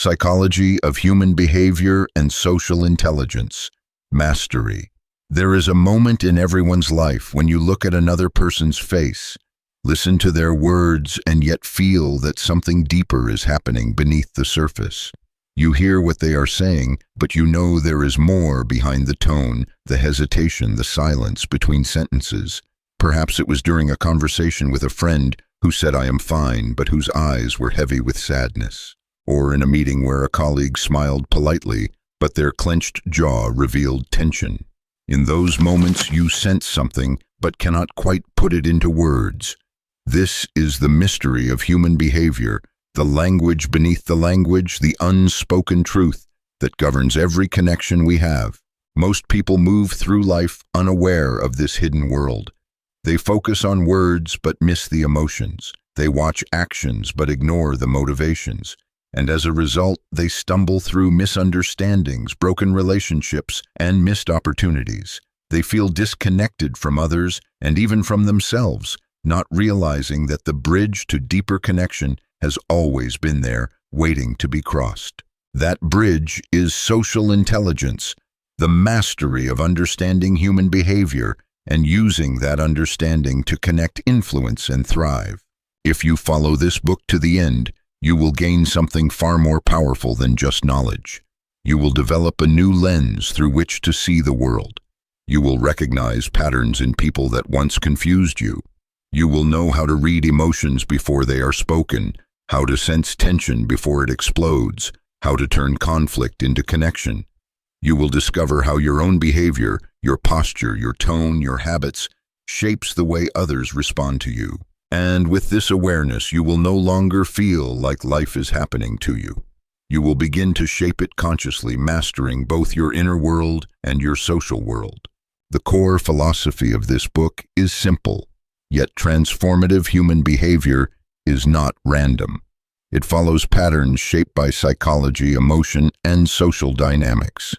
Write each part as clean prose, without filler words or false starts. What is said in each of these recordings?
Psychology of Human Behavior and Social Intelligence. Mastery. There is a moment in everyone's life when you look at another person's face, listen to their words, and yet feel that something deeper is happening beneath the surface. You hear what they are saying, but you know there is more behind the tone, the hesitation, the silence between sentences. Perhaps it was during a conversation with a friend who said, "I am fine," but whose eyes were heavy with sadness. Or in a meeting where a colleague smiled politely, but their clenched jaw revealed tension. In those moments you sense something, but cannot quite put it into words. This is the mystery of human behavior, the language beneath the language, the unspoken truth that governs every connection we have. Most people move through life unaware of this hidden world. They focus on words but miss the emotions. They watch actions but ignore the motivations. And as a result, they stumble through misunderstandings, broken relationships, and missed opportunities. They feel disconnected from others and even from themselves, not realizing that the bridge to deeper connection has always been there, waiting to be crossed. That bridge is social intelligence, the mastery of understanding human behavior and using that understanding to connect, influence, and thrive. If you follow this book to the end, you will gain something far more powerful than just knowledge. You will develop a new lens through which to see the world. You will recognize patterns in people that once confused you. You will know how to read emotions before they are spoken, how to sense tension before it explodes, how to turn conflict into connection. You will discover how your own behavior, your posture, your tone, your habits, shapes the way others respond to you. And with this awareness, you will no longer feel like life is happening to you. You will begin to shape it consciously, mastering both your inner world and your social world. The core philosophy of this book is simple, yet transformative. Human behavior is not random. It follows patterns shaped by psychology, emotion, and social dynamics.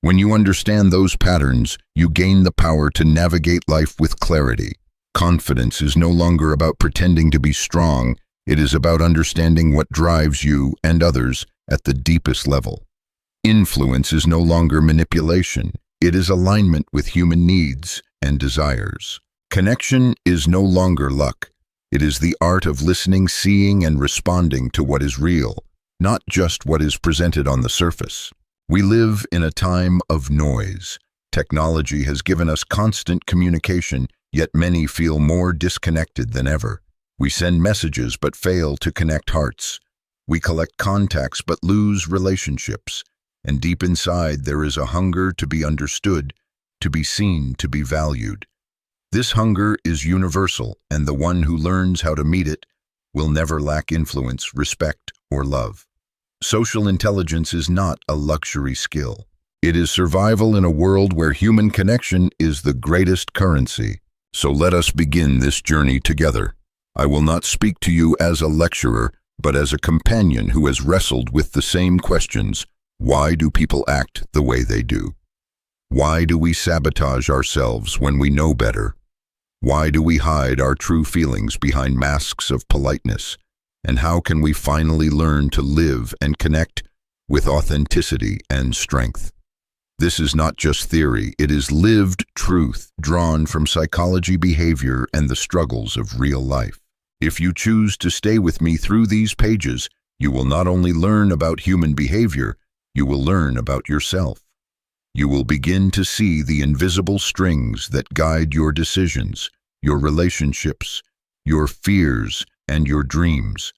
When you understand those patterns, you gain the power to navigate life with clarity. Confidence is no longer about pretending to be strong. It is about understanding what drives you and others at the deepest level. Influence is no longer manipulation. It is alignment with human needs and desires. Connection is no longer luck. It is the art of listening, seeing, and responding to what is real, not just what is presented on the surface. We live in a time of noise. Technology has given us constant communication, yet many feel more disconnected than ever. We send messages but fail to connect hearts. We collect contacts but lose relationships. And deep inside there is a hunger to be understood, to be seen, to be valued. This hunger is universal, and the one who learns how to meet it will never lack influence, respect, or love. Social intelligence is not a luxury skill. It is survival in a world where human connection is the greatest currency. So let us begin this journey together. I will not speak to you as a lecturer, but as a companion who has wrestled with the same questions. Why do people act the way they do? Why do we sabotage ourselves when we know better? Why do we hide our true feelings behind masks of politeness? And how can we finally learn to live and connect with authenticity and strength? This is not just theory, it is lived truth drawn from psychology, behavior, and the struggles of real life. If you choose to stay with me through these pages, you will not only learn about human behavior, you will learn about yourself. You will begin to see the invisible strings that guide your decisions, your relationships, your fears, and your dreams.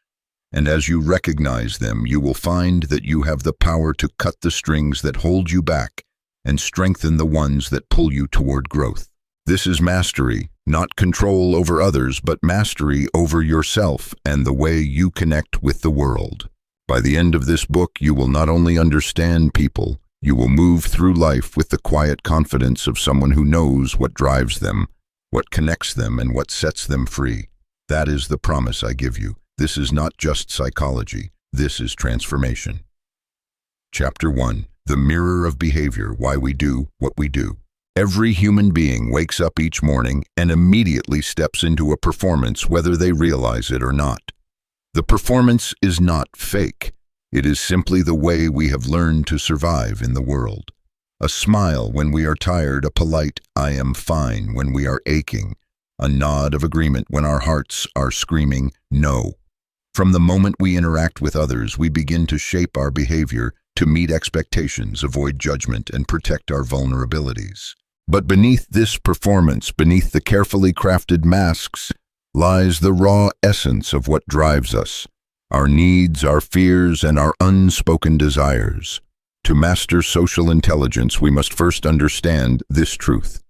And as you recognize them, you will find that you have the power to cut the strings that hold you back and strengthen the ones that pull you toward growth. This is mastery, not control over others, but mastery over yourself and the way you connect with the world. By the end of this book, you will not only understand people, you will move through life with the quiet confidence of someone who knows what drives them, what connects them, and what sets them free. That is the promise I give you. This is not just psychology, this is transformation. Chapter 1. The Mirror of Behavior, Why We Do What We Do. Every human being wakes up each morning and immediately steps into a performance whether they realize it or not. The performance is not fake. It is simply the way we have learned to survive in the world. A smile when we are tired, a polite "I am fine" when we are aching, a nod of agreement when our hearts are screaming "no." From the moment we interact with others, we begin to shape our behavior to meet expectations, avoid judgment, and protect our vulnerabilities. But beneath this performance, beneath the carefully crafted masks, lies the raw essence of what drives us: our needs, our fears, and our unspoken desires. To master social intelligence, we must first understand this truth: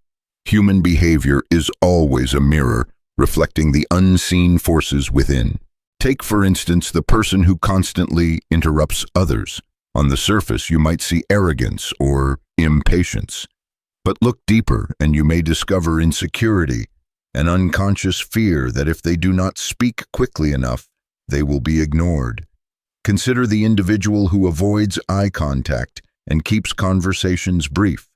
human behavior is always a mirror reflecting the unseen forces within. Take, for instance, the person who constantly interrupts others. On the surface, you might see arrogance or impatience. But look deeper, and you may discover insecurity, an unconscious fear that if they do not speak quickly enough, they will be ignored. Consider the individual who avoids eye contact and keeps conversations brief.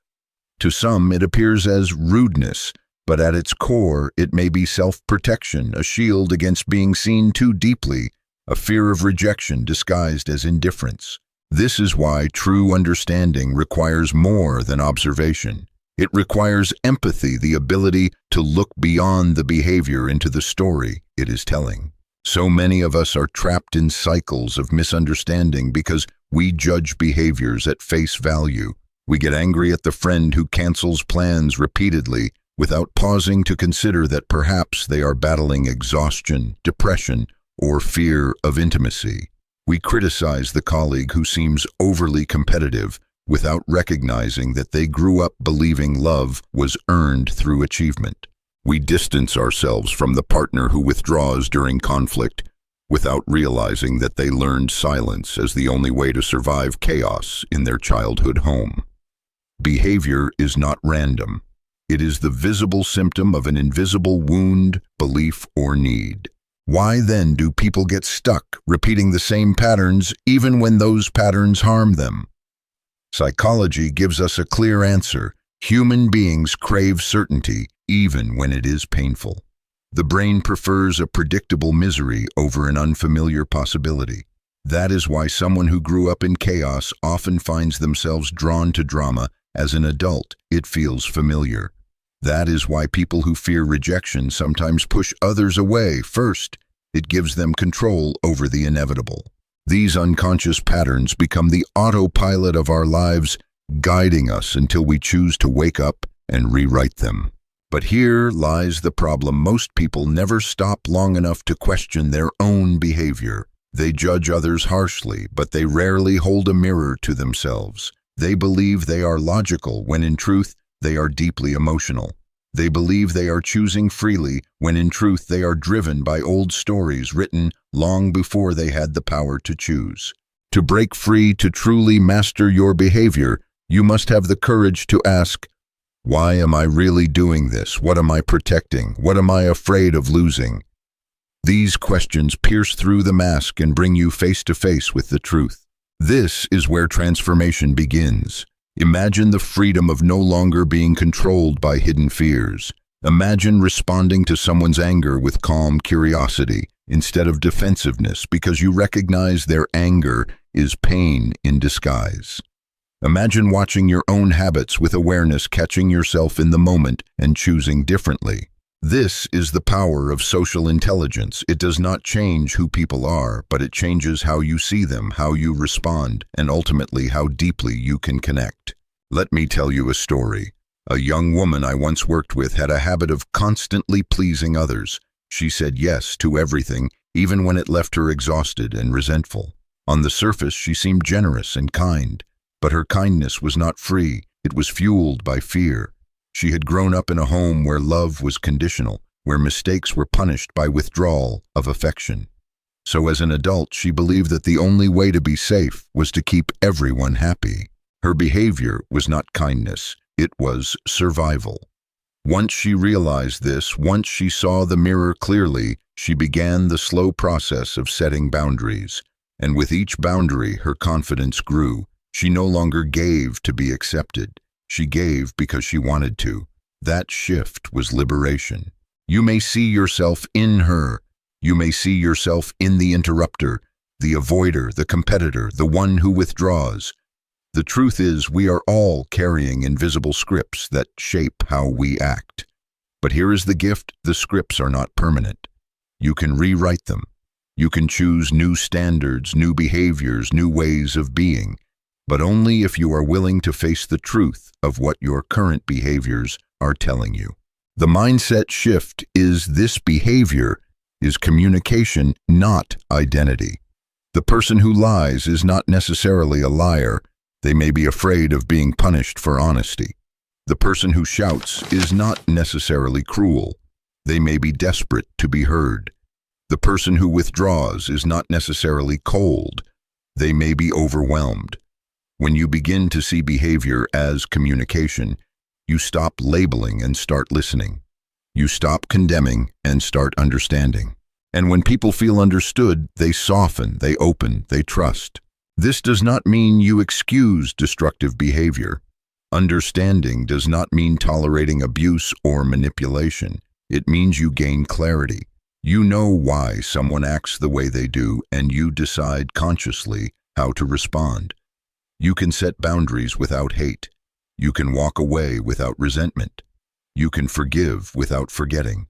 To some, it appears as rudeness, but at its core, it may be self-protection, a shield against being seen too deeply, a fear of rejection disguised as indifference. This is why true understanding requires more than observation. It requires empathy, the ability to look beyond the behavior into the story it is telling. So many of us are trapped in cycles of misunderstanding because we judge behaviors at face value. We get angry at the friend who cancels plans repeatedly without pausing to consider that perhaps they are battling exhaustion, depression, or fear of intimacy. We criticize the colleague who seems overly competitive without recognizing that they grew up believing love was earned through achievement. We distance ourselves from the partner who withdraws during conflict without realizing that they learned silence as the only way to survive chaos in their childhood home. Behavior is not random. It is the visible symptom of an invisible wound, belief, or need. Why then do people get stuck repeating the same patterns even when those patterns harm them? Psychology gives us a clear answer. Human beings crave certainty even when it is painful. The brain prefers a predictable misery over an unfamiliar possibility. That is why someone who grew up in chaos often finds themselves drawn to drama. As an adult, it feels familiar. That is why people who fear rejection sometimes push others away first. It gives them control over the inevitable. These unconscious patterns become the autopilot of our lives, guiding us until we choose to wake up and rewrite them. But here lies the problem. Most people never stop long enough to question their own behavior. They judge others harshly, but they rarely hold a mirror to themselves. They believe they are logical when in truth they are deeply emotional. They believe they are choosing freely when in truth they are driven by old stories written long before they had the power to choose. To break free, to truly master your behavior, you must have the courage to ask, why am I really doing this? What am I protecting? What am I afraid of losing? These questions pierce through the mask and bring you face to face with the truth. This is where transformation begins. Imagine the freedom of no longer being controlled by hidden fears. Imagine responding to someone's anger with calm curiosity instead of defensiveness because you recognize their anger is pain in disguise. Imagine watching your own habits with awareness, catching yourself in the moment and choosing differently. This is the power of social intelligence. It does not change who people are, but it changes how you see them, how you respond, and ultimately how deeply you can connect. Let me tell you a story. A young woman I once worked with had a habit of constantly pleasing others. She said yes to everything, even when it left her exhausted and resentful. On the surface, she seemed generous and kind, but her kindness was not free. It was fueled by fear. She had grown up in a home where love was conditional, where mistakes were punished by withdrawal of affection. So as an adult, she believed that the only way to be safe was to keep everyone happy. Her behavior was not kindness, it was survival. Once she realized this, once she saw the mirror clearly, she began the slow process of setting boundaries. And with each boundary, her confidence grew. She no longer gave to be accepted. She gave because she wanted to. That shift was liberation. You may see yourself in her. You may see yourself in the interrupter. the avoider, the competitor, the one who withdraws. The truth is, we are all carrying invisible scripts that shape how we act. But here is the gift: the scripts are not permanent. You can rewrite them. You can choose new standards, new behaviors, new ways of being, but only if you are willing to face the truth of what your current behaviors are telling you. The mindset shift is: this behavior is communication, not identity. The person who lies is not necessarily a liar. They may be afraid of being punished for honesty. The person who shouts is not necessarily cruel. They may be desperate to be heard. The person who withdraws is not necessarily cold. They may be overwhelmed. When you begin to see behavior as communication, you stop labeling and start listening. You stop condemning and start understanding. And when people feel understood, they soften, they open, they trust. This does not mean you excuse destructive behavior. Understanding does not mean tolerating abuse or manipulation. It means you gain clarity. You know why someone acts the way they do, and you decide consciously how to respond. You can set boundaries without hate. You can walk away without resentment. You can forgive without forgetting.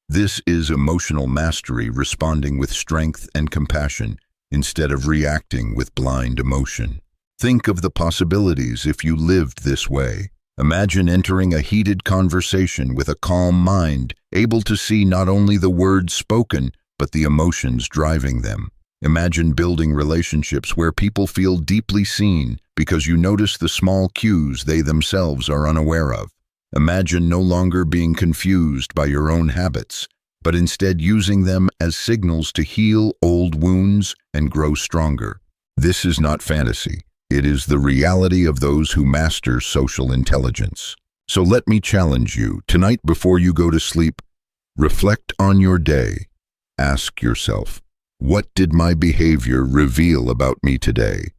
This is emotional mastery, responding with strength and compassion instead of reacting with blind emotion. Think of the possibilities if you lived this way. Imagine entering a heated conversation with a calm mind, able to see not only the words spoken, but the emotions driving them. Imagine building relationships where people feel deeply seen because you notice the small cues they themselves are unaware of. Imagine no longer being confused by your own habits, but instead using them as signals to heal old wounds and grow stronger. This is not fantasy. It is the reality of those who master social intelligence. So let me challenge you. Tonight, before you go to sleep, reflect on your day. Ask yourself, what did my behavior reveal about me today?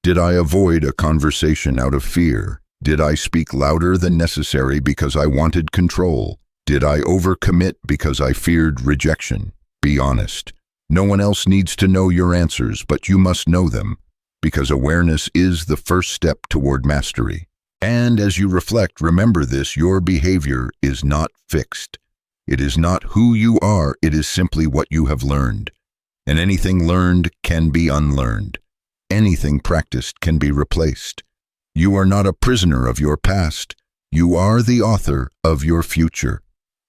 Did I avoid a conversation out of fear? Did I speak louder than necessary because I wanted control? Did I overcommit because I feared rejection? Be honest. No one else needs to know your answers, but you must know them, because awareness is the first step toward mastery. And as you reflect, remember this: your behavior is not fixed. It is not who you are, it is simply what you have learned. And anything learned can be unlearned. Anything practiced can be replaced. You are not a prisoner of your past. You are the author of your future.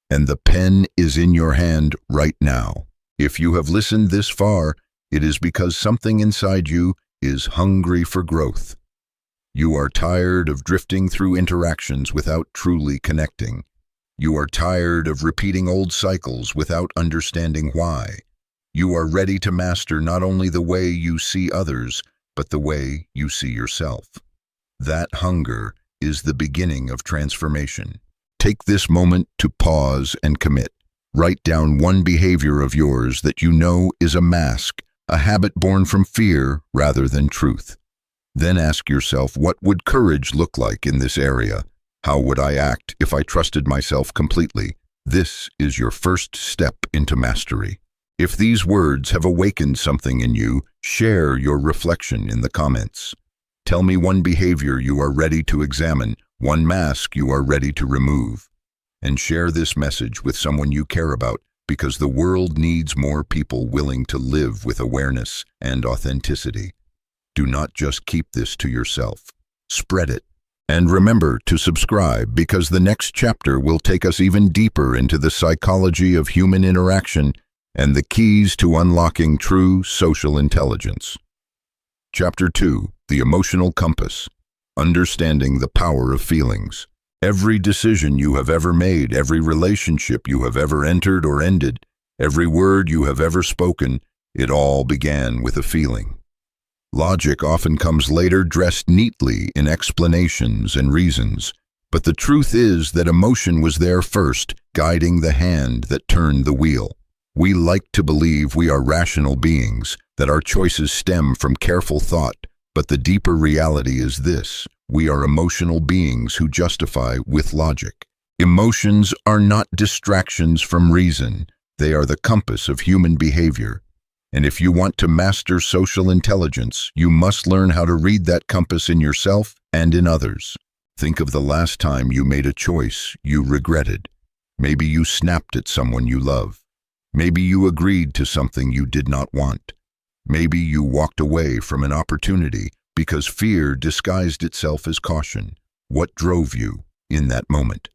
And the pen is in your hand right now. If you have listened this far, it is because something inside you is hungry for growth. You are tired of drifting through interactions without truly connecting. You are tired of repeating old cycles without understanding why. You are ready to master not only the way you see others, but the way you see yourself. That hunger is the beginning of transformation. Take this moment to pause and commit. Write down one behavior of yours that you know is a mask, a habit born from fear rather than truth. Then ask yourself, what would courage look like in this area? How would I act if I trusted myself completely? This is your first step into mastery. If these words have awakened something in you, share your reflection in the comments. Tell me one behavior you are ready to examine, one mask you are ready to remove. And share this message with someone you care about, because the world needs more people willing to live with awareness and authenticity. Do not just keep this to yourself. Spread it. And remember to subscribe, because the next chapter will take us even deeper into the psychology of human interaction and the keys to unlocking true social intelligence. Chapter 2. The Emotional Compass. Understanding the Power of Feelings. Every decision you have ever made, every relationship you have ever entered or ended, every word you have ever spoken, it all began with a feeling. Logic often comes later, dressed neatly in explanations and reasons, but the truth is that emotion was there first, guiding the hand that turned the wheel. We like to believe we are rational beings, that our choices stem from careful thought, but the deeper reality is this: we are emotional beings who justify with logic. Emotions are not distractions from reason. They are the compass of human behavior. And if you want to master social intelligence, you must learn how to read that compass in yourself and in others. Think of the last time you made a choice you regretted. Maybe you snapped at someone you love. Maybe you agreed to something you did not want. Maybe you walked away from an opportunity because fear disguised itself as caution. What drove you in that moment?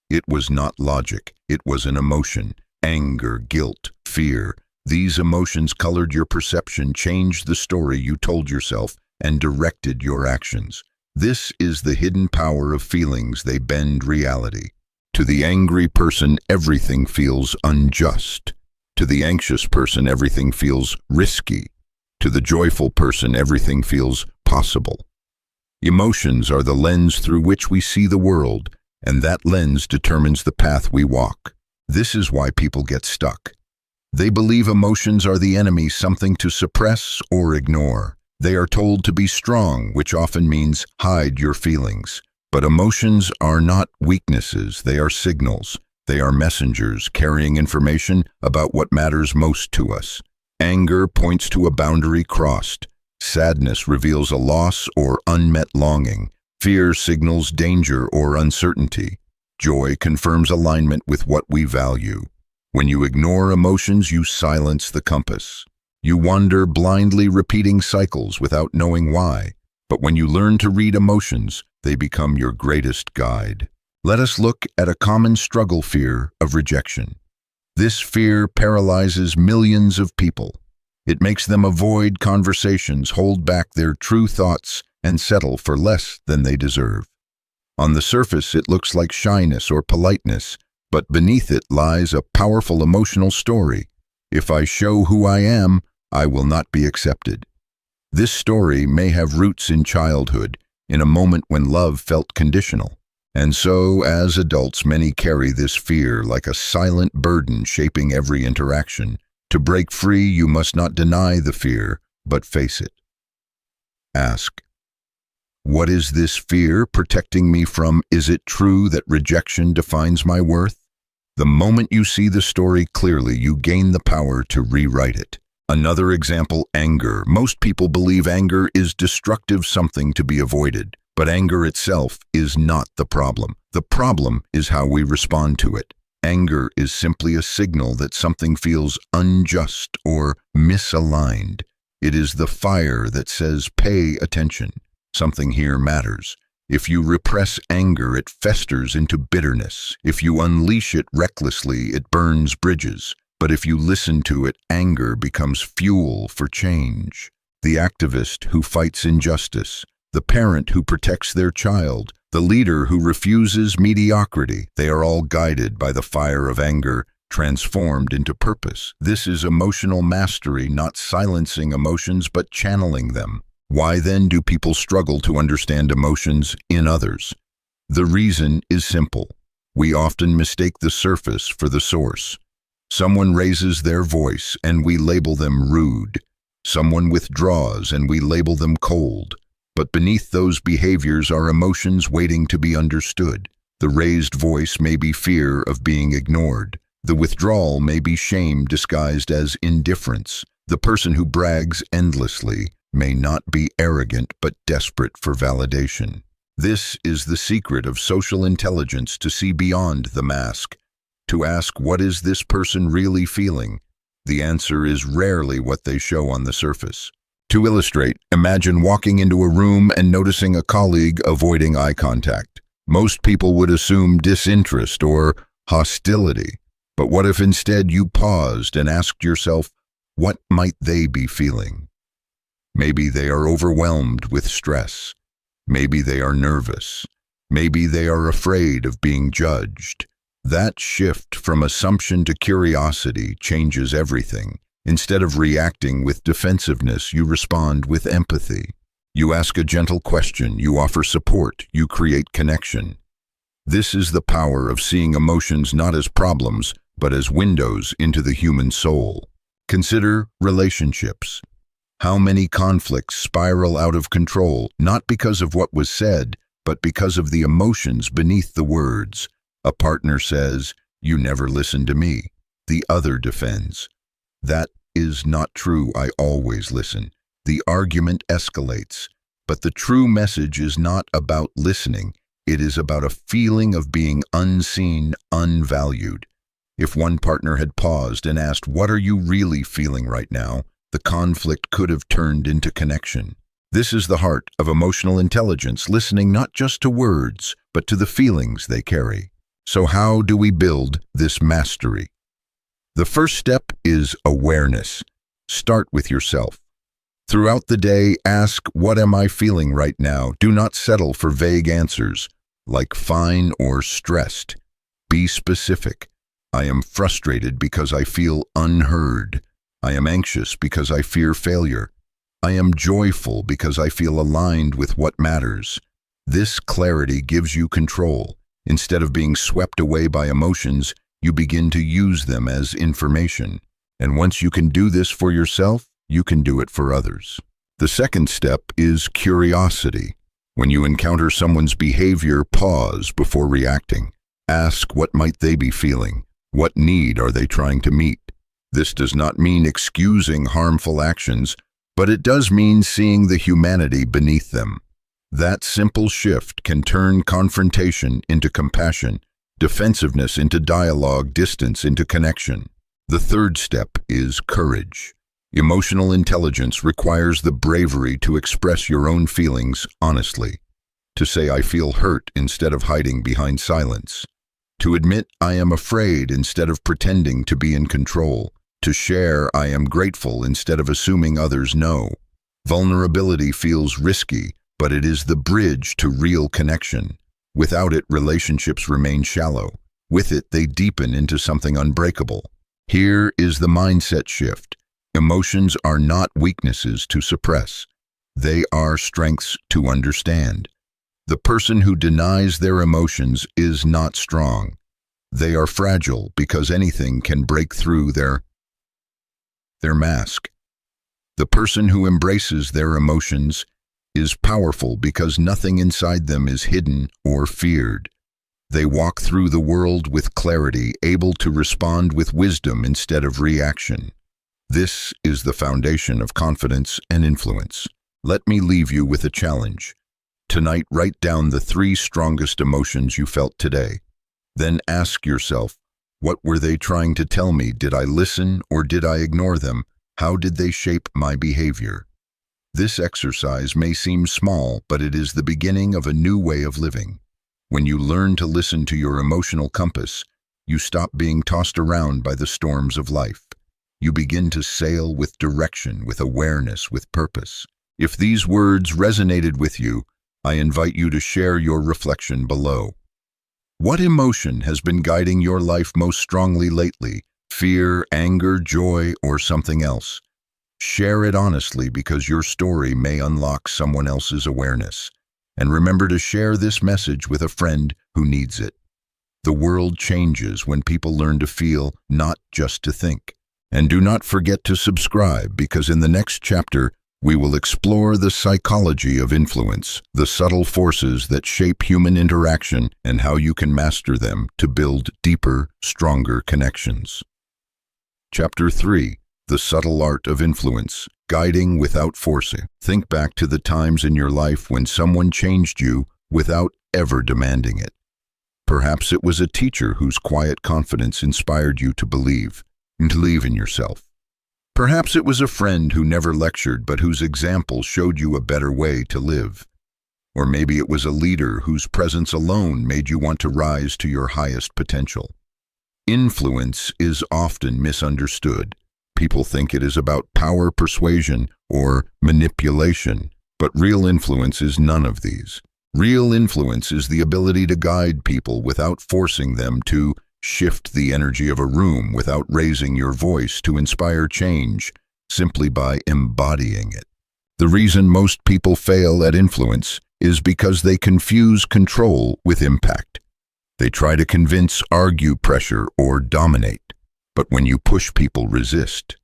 It was not logic. It was an emotion. Anger, guilt, fear. These emotions colored your perception, changed the story you told yourself, and directed your actions. This is the hidden power of feelings. They bend reality. To the angry person, everything feels unjust. To the anxious person, everything feels risky. To the joyful person, everything feels possible. Emotions are the lens through which we see the world, and that lens determines the path we walk. This is why people get stuck. They believe emotions are the enemy, something to suppress or ignore. They are told to be strong, which often means hide your feelings. But emotions are not weaknesses, they are signals. They are messengers carrying information about what matters most to us. Anger points to a boundary crossed. Sadness reveals a loss or unmet longing. Fear signals danger or uncertainty. Joy confirms alignment with what we value. When you ignore emotions, you silence the compass. You wander blindly repeating cycles without knowing why. But when you learn to read emotions, they become your greatest guide. Let us look at a common struggle: fear of rejection. This fear paralyzes millions of people. It makes them avoid conversations, hold back their true thoughts, and settle for less than they deserve. On the surface, it looks like shyness or politeness, but beneath it lies a powerful emotional story. If I show who I am, I will not be accepted. This story may have roots in childhood, in a moment when love felt conditional. And so, as adults, many carry this fear like a silent burden shaping every interaction. To break free, you must not deny the fear, but face it. Ask, what is this fear protecting me from? Is it true that rejection defines my worth? The moment you see the story clearly, you gain the power to rewrite it. Another example: anger. Most people believe anger is destructive, something to be avoided. But anger itself is not the problem. The problem is how we respond to it. Anger is simply a signal that something feels unjust or misaligned. It is the fire that says, pay attention. Something here matters. If you repress anger, it festers into bitterness. If you unleash it recklessly, it burns bridges. But if you listen to it, anger becomes fuel for change. The activist who fights injustice, the parent who protects their child, the leader who refuses mediocrity, they are all guided by the fire of anger, transformed into purpose. This is emotional mastery, not silencing emotions, but channeling them. Why then do people struggle to understand emotions in others? The reason is simple. We often mistake the surface for the source. Someone raises their voice and we label them rude. Someone withdraws and we label them cold. But beneath those behaviors are emotions waiting to be understood. The raised voice may be fear of being ignored. The withdrawal may be shame disguised as indifference. The person who brags endlessly may not be arrogant but desperate for validation. This is the secret of social intelligence: to see beyond the mask, to ask, what is this person really feeling? The answer is rarely what they show on the surface. To illustrate, imagine walking into a room and noticing a colleague avoiding eye contact. Most people would assume disinterest or hostility. But what if instead you paused and asked yourself, what might they be feeling? Maybe they are overwhelmed with stress. Maybe they are nervous. Maybe they are afraid of being judged. That shift from assumption to curiosity changes everything. Instead of reacting with defensiveness, you respond with empathy. You ask a gentle question, you offer support, you create connection. This is the power of seeing emotions not as problems, but as windows into the human soul. Consider relationships. How many conflicts spiral out of control, not because of what was said, but because of the emotions beneath the words. A partner says, "You never listen to me." The other defends, "That is not true. I always listen. The argument escalates. But the true message is not about listening. It is about a feeling of being unseen, unvalued. If one partner had paused and asked, "What are you really feeling right now?" the conflict could have turned into connection. This is the heart of emotional intelligence, listening not just to words, but to the feelings they carry. So how do we build this mastery? The first step is awareness. Start with yourself. Throughout the day, ask, "What am I feeling right now?" Do not settle for vague answers, like fine or stressed. Be specific. I am frustrated because I feel unheard. I am anxious because I fear failure. I am joyful because I feel aligned with what matters. This clarity gives you control. Instead of being swept away by emotions, you begin to use them as information. And once you can do this for yourself, you can do it for others. The second step is curiosity. When you encounter someone's behavior, pause before reacting. Ask, what might they be feeling? What need are they trying to meet? This does not mean excusing harmful actions, but it does mean seeing the humanity beneath them. That simple shift can turn confrontation into compassion, defensiveness into dialogue, distance into connection. The third step is courage. Emotional intelligence requires the bravery to express your own feelings honestly, to say "I feel hurt" instead of hiding behind silence, to admit "I am afraid" instead of pretending to be in control, to share "I am grateful" instead of assuming others know. Vulnerability feels risky, but it is the bridge to real connection. Without it, relationships remain shallow. With it, they deepen into something unbreakable. Here is the mindset shift. Emotions are not weaknesses to suppress. They are strengths to understand. The person who denies their emotions is not strong. They are fragile because anything can break through their mask. The person who embraces their emotions is powerful because nothing inside them is hidden or feared. They walk through the world with clarity, able to respond with wisdom instead of reaction. This is the foundation of confidence and influence. Let me leave you with a challenge. Tonight, write down the 3 strongest emotions you felt today. Then ask yourself, what were they trying to tell me? Did I listen or did I ignore them? How did they shape my behavior? This exercise may seem small, but it is the beginning of a new way of living. When you learn to listen to your emotional compass, you stop being tossed around by the storms of life. You begin to sail with direction, with awareness, with purpose. If these words resonated with you, I invite you to share your reflection below. What emotion has been guiding your life most strongly lately? Fear, anger, joy, or something else? Share it honestly because your story may unlock someone else's awareness. And remember to share this message with a friend who needs it. The world changes when people learn to feel, not just to think. And do not forget to subscribe because in the next chapter, we will explore the psychology of influence, the subtle forces that shape human interaction and how you can master them to build deeper, stronger connections. Chapter 3. The Subtle Art of Influence, Guiding Without Forcing. Think back to the times in your life when someone changed you without ever demanding it. Perhaps it was a teacher whose quiet confidence inspired you to believe in yourself. Perhaps it was a friend who never lectured but whose example showed you a better way to live. Or maybe it was a leader whose presence alone made you want to rise to your highest potential. Influence is often misunderstood. People think it is about power, persuasion, or manipulation, but real influence is none of these. Real influence is the ability to guide people without forcing them to shift the energy of a room, without raising your voice to inspire change, simply by embodying it. The reason most people fail at influence is because they confuse control with impact. They try to convince, argue, pressure, or dominate. But when you push, people resist.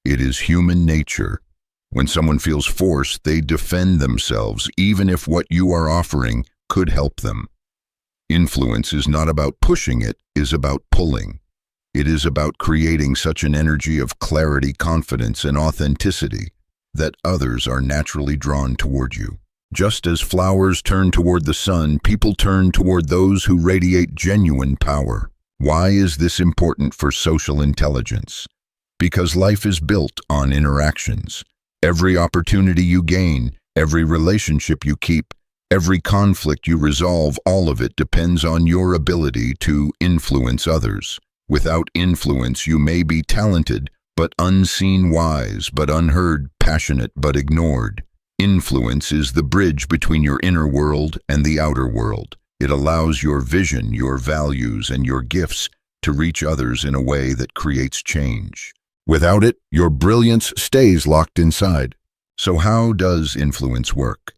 It is human nature. When someone feels forced, they defend themselves, even if what you are offering could help them. Influence is not about pushing, it is about pulling. It is about creating such an energy of clarity, confidence, and authenticity that others are naturally drawn toward you. Just as flowers turn toward the sun, people turn toward those who radiate genuine power. Why is this important for social intelligence? Because life is built on interactions. Every opportunity you gain, every relationship you keep, every conflict you resolve, all of it depends on your ability to influence others. Without influence, you may be talented, but unseen, wise, but unheard, passionate, but ignored. Influence is the bridge between your inner world and the outer world. It allows your vision, your values, and your gifts to reach others in a way that creates change. Without it, your brilliance stays locked inside. So how does influence work?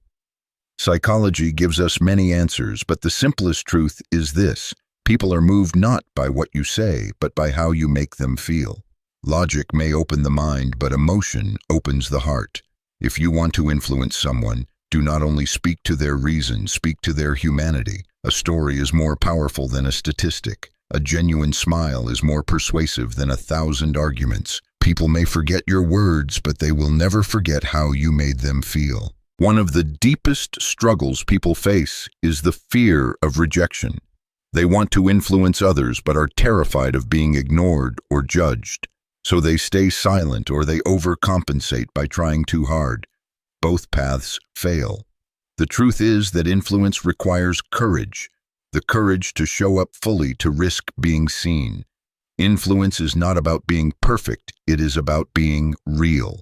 Psychology gives us many answers, but the simplest truth is this: people are moved not by what you say, but by how you make them feel. Logic may open the mind, but emotion opens the heart. If you want to influence someone, do not only speak to their reason, speak to their humanity. A story is more powerful than a statistic. A genuine smile is more persuasive than 1,000 arguments. People may forget your words, but they will never forget how you made them feel. One of the deepest struggles people face is the fear of rejection. They want to influence others, but are terrified of being ignored or judged. So they stay silent or they overcompensate by trying too hard. Both paths fail. The truth is that influence requires courage, the courage to show up fully, to risk being seen. Influence is not about being perfect, it is about being real.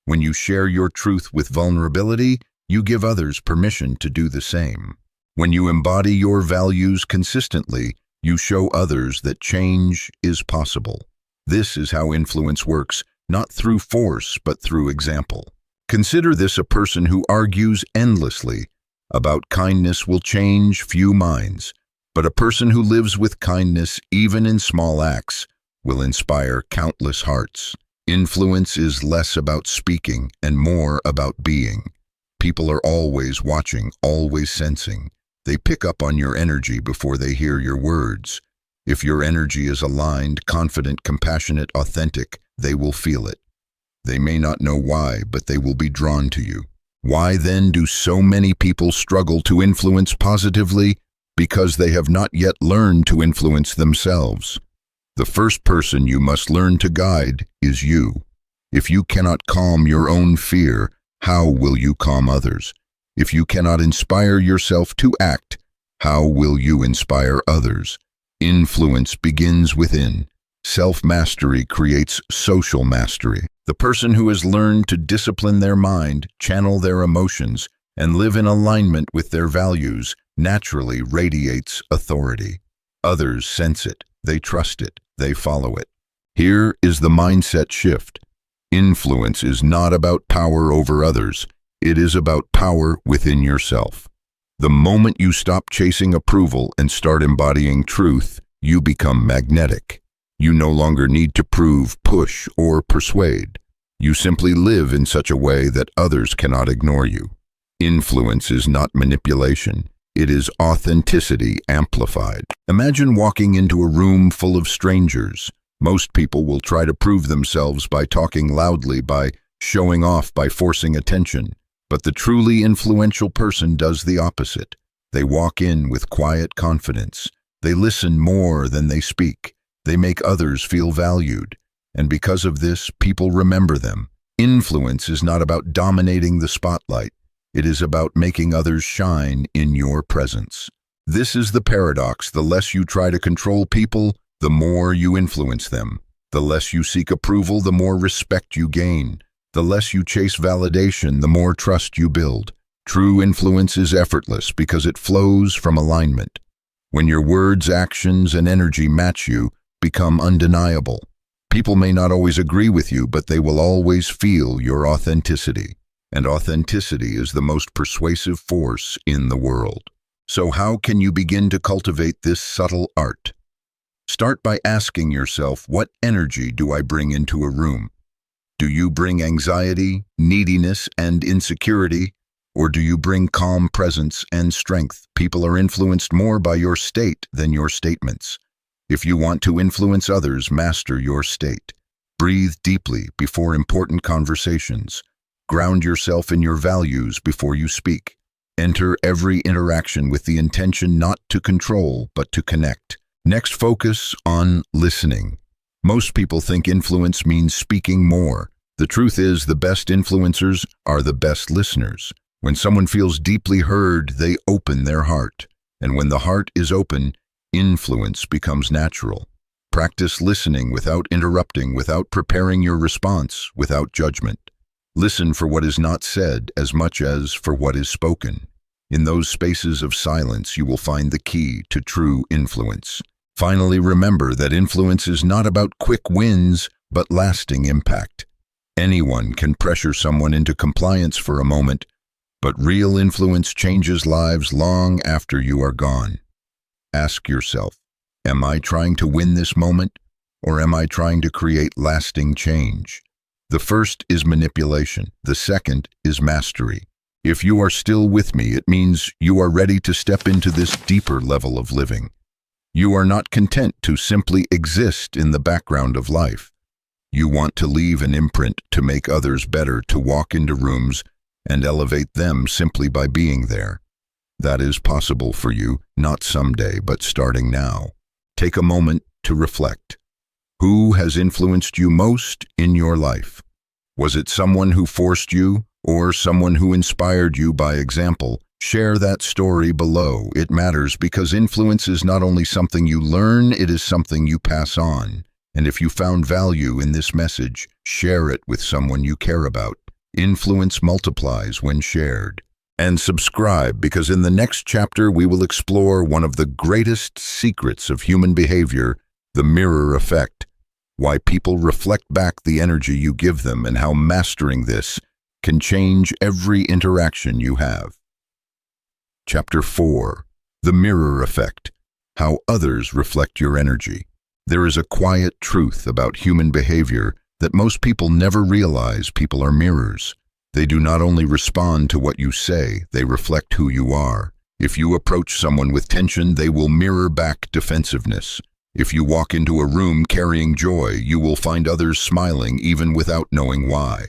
When you share your truth with vulnerability, you give others permission to do the same. When you embody your values consistently, you show others that change is possible. This is how influence works, not through force, but through example. Consider this: a person who argues endlessly about kindness will change few minds, but a person who lives with kindness, even in small acts, will inspire countless hearts. Influence is less about speaking and more about being. People are always watching, always sensing. They pick up on your energy before they hear your words. If your energy is aligned, confident, compassionate, authentic, they will feel it. They may not know why, but they will be drawn to you. Why then do so many people struggle to influence positively? Because they have not yet learned to influence themselves. The first person you must learn to guide is you. If you cannot calm your own fear, how will you calm others? If you cannot inspire yourself to act, how will you inspire others? Influence begins within. Self-mastery creates social mastery. The person who has learned to discipline their mind, channel their emotions, and live in alignment with their values naturally radiates authority. Others sense it, they trust it, they follow it. Here is the mindset shift. Influence is not about power over others. It is about power within yourself. The moment you stop chasing approval and start embodying truth, you become magnetic. You no longer need to prove, push, or persuade. You simply live in such a way that others cannot ignore you. Influence is not manipulation. It is authenticity amplified. Imagine walking into a room full of strangers. Most people will try to prove themselves by talking loudly, by showing off, by forcing attention. But the truly influential person does the opposite. They walk in with quiet confidence. They listen more than they speak. They make others feel valued. And because of this, people remember them. Influence is not about dominating the spotlight. It is about making others shine in your presence. This is the paradox. The less you try to control people, the more you influence them. The less you seek approval, the more respect you gain. The less you chase validation, the more trust you build. True influence is effortless because it flows from alignment. When your words, actions, and energy match you, become undeniable. People may not always agree with you, but they will always feel your authenticity. And authenticity is the most persuasive force in the world. So how can you begin to cultivate this subtle art? Start by asking yourself, what energy do I bring into a room? Do you bring anxiety, neediness, and insecurity? Or do you bring calm presence and strength? People are influenced more by your state than your statements. If you want to influence others, master your state. Breathe deeply before important conversations. Ground yourself in your values before you speak. Enter every interaction with the intention not to control, but to connect. Next, focus on listening. Most people think influence means speaking more. The truth is, the best influencers are the best listeners. When someone feels deeply heard, they open their heart. And when the heart is open, influence becomes natural. Practice listening without interrupting, without preparing your response, without judgment. Listen for what is not said as much as for what is spoken. In those spaces of silence, you will find the key to true influence. Finally, remember that influence is not about quick wins, but lasting impact. Anyone can pressure someone into compliance for a moment, but real influence changes lives long after you are gone. Ask yourself, am I trying to win this moment, or am I trying to create lasting change? The first is manipulation. The second is mastery. If you are still with me, it means you are ready to step into this deeper level of living. You are not content to simply exist in the background of life. You want to leave an imprint, to make others better, to walk into rooms and elevate them simply by being there. That is possible for you, not someday, but starting now. Take a moment to reflect. Who has influenced you most in your life? Was it someone who forced you, or someone who inspired you by example? Share that story below. It matters because influence is not only something you learn, it is something you pass on. And if you found value in this message, share it with someone you care about. Influence multiplies when shared. And subscribe, because in the next chapter we will explore one of the greatest secrets of human behavior, the mirror effect. Why people reflect back the energy you give them, and how mastering this can change every interaction you have. Chapter 4. The Mirror Effect. How others reflect your energy. There is a quiet truth about human behavior that most people never realize. People are mirrors. They do not only respond to what you say, they reflect who you are. If you approach someone with tension, they will mirror back defensiveness. If you walk into a room carrying joy, you will find others smiling even without knowing why.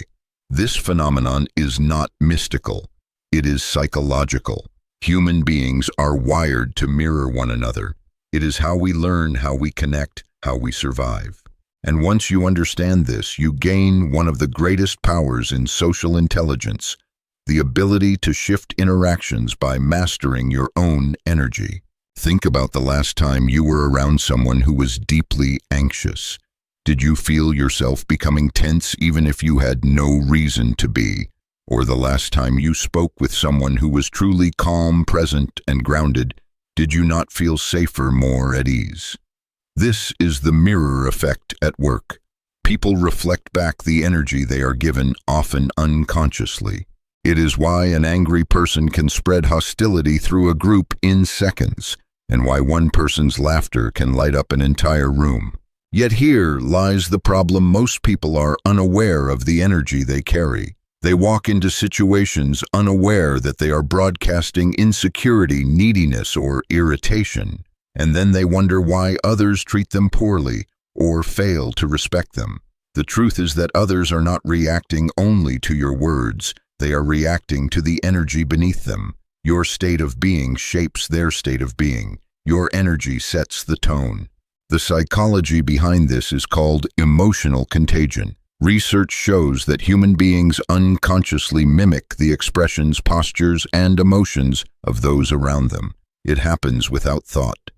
This phenomenon is not mystical. It is psychological. Human beings are wired to mirror one another. It is how we learn, how we connect, how we survive. And once you understand this, you gain one of the greatest powers in social intelligence, the ability to shift interactions by mastering your own energy. Think about the last time you were around someone who was deeply anxious. Did you feel yourself becoming tense even if you had no reason to be? Or the last time you spoke with someone who was truly calm, present, and grounded, did you not feel safer, more at ease? This is the mirror effect at work. People reflect back the energy they are given, often unconsciously. It is why an angry person can spread hostility through a group in seconds, and why one person's laughter can light up an entire room. Yet here lies the problem: most people are unaware of the energy they carry. They walk into situations unaware that they are broadcasting insecurity, neediness, or irritation, and then they wonder why others treat them poorly or fail to respect them. The truth is that others are not reacting only to your words, they are reacting to the energy beneath them. Your state of being shapes their state of being. Your energy sets the tone. The psychology behind this is called emotional contagion. Research shows that human beings unconsciously mimic the expressions, postures, and emotions of those around them. It happens without thought.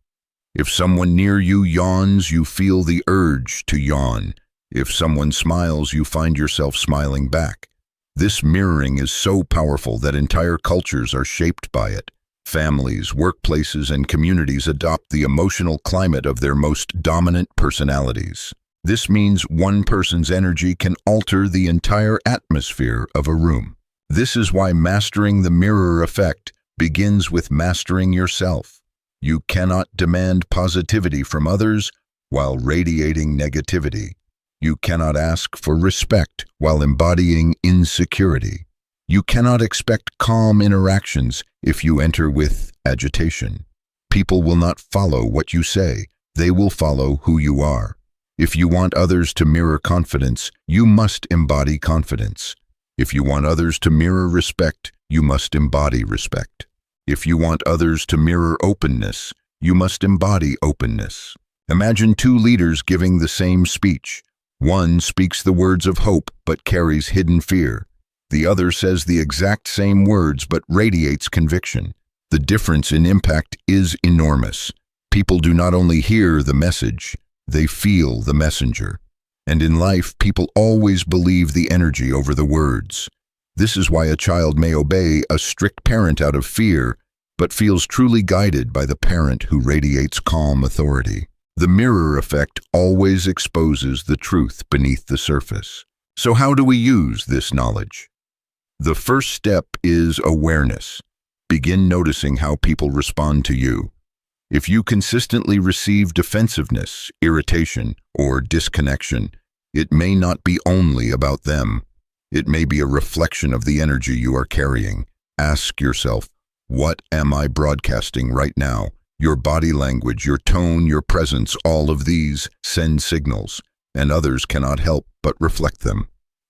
If someone near you yawns, you feel the urge to yawn. If someone smiles, you find yourself smiling back. This mirroring is so powerful that entire cultures are shaped by it. Families, workplaces, and communities adopt the emotional climate of their most dominant personalities. This means one person's energy can alter the entire atmosphere of a room. This is why mastering the mirror effect begins with mastering yourself. You cannot demand positivity from others while radiating negativity. You cannot ask for respect while embodying insecurity. You cannot expect calm interactions if you enter with agitation. People will not follow what you say, They will follow who you are. If you want others to mirror confidence, you must embody confidence. If you want others to mirror respect, you must embody respect. If you want others to mirror openness, you must embody openness. Imagine two leaders giving the same speech. One speaks the words of hope but carries hidden fear. The other says the exact same words but radiates conviction. The difference in impact is enormous. People do not only hear the message, they feel the messenger. And in life, people always believe the energy over the words. This is why a child may obey a strict parent out of fear, but feels truly guided by the parent who radiates calm authority. The mirror effect always exposes the truth beneath the surface. So how do we use this knowledge? The first step is awareness. Begin noticing how people respond to you. If you consistently receive defensiveness, irritation, or disconnection, it may not be only about them. It may be a reflection of the energy you are carrying. Ask yourself, what am I broadcasting right now? Your body language, your tone, your presence, all of these send signals, and others cannot help but reflect them.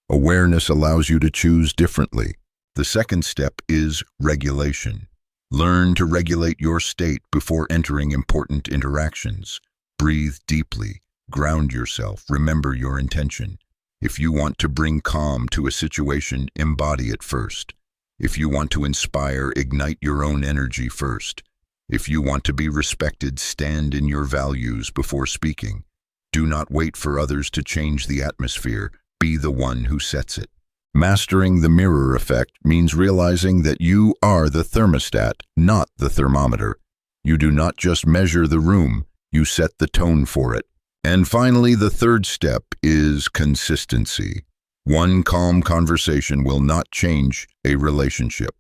Awareness allows you to choose differently. The second step is regulation. Learn to regulate your state before entering important interactions. Breathe deeply, ground yourself, remember your intention. If you want to bring calm to a situation, embody it first. If you want to inspire, ignite your own energy first. If you want to be respected, stand in your values before speaking. Do not wait for others to change the atmosphere. Be the one who sets it. Mastering the mirror effect means realizing that you are the thermostat, not the thermometer. You do not just measure the room, you set the tone for it. And finally, the third step is consistency. One calm conversation will not change a relationship.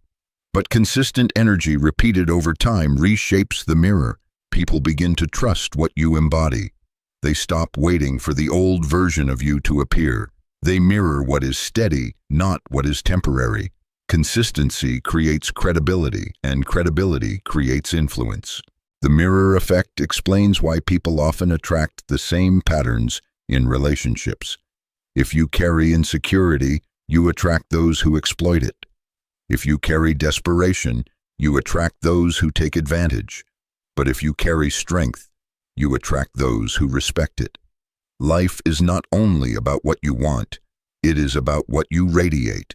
But consistent energy repeated over time reshapes the mirror. People begin to trust what you embody. They stop waiting for the old version of you to appear. They mirror what is steady, not what is temporary. Consistency creates credibility, and credibility creates influence. The mirror effect explains why people often attract the same patterns in relationships. If you carry insecurity, you attract those who exploit it. If you carry desperation, you attract those who take advantage. But if you carry strength, you attract those who respect it. Life is not only about what you want, it is about what you radiate.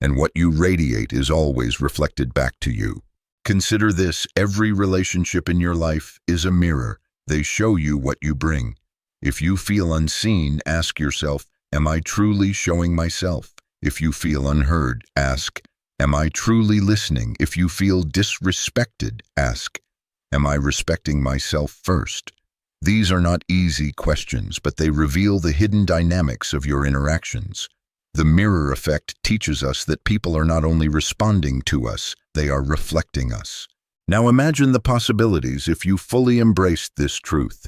And what you radiate is always reflected back to you. Consider this: every relationship in your life is a mirror. They show you what you bring. If you feel unseen, ask yourself, am I truly showing myself? If you feel unheard, ask, am I truly listening? If you feel disrespected, ask, am I respecting myself first? These are not easy questions, but they reveal the hidden dynamics of your interactions. The mirror effect teaches us that people are not only responding to us, they are reflecting us. Now imagine the possibilities if you fully embraced this truth.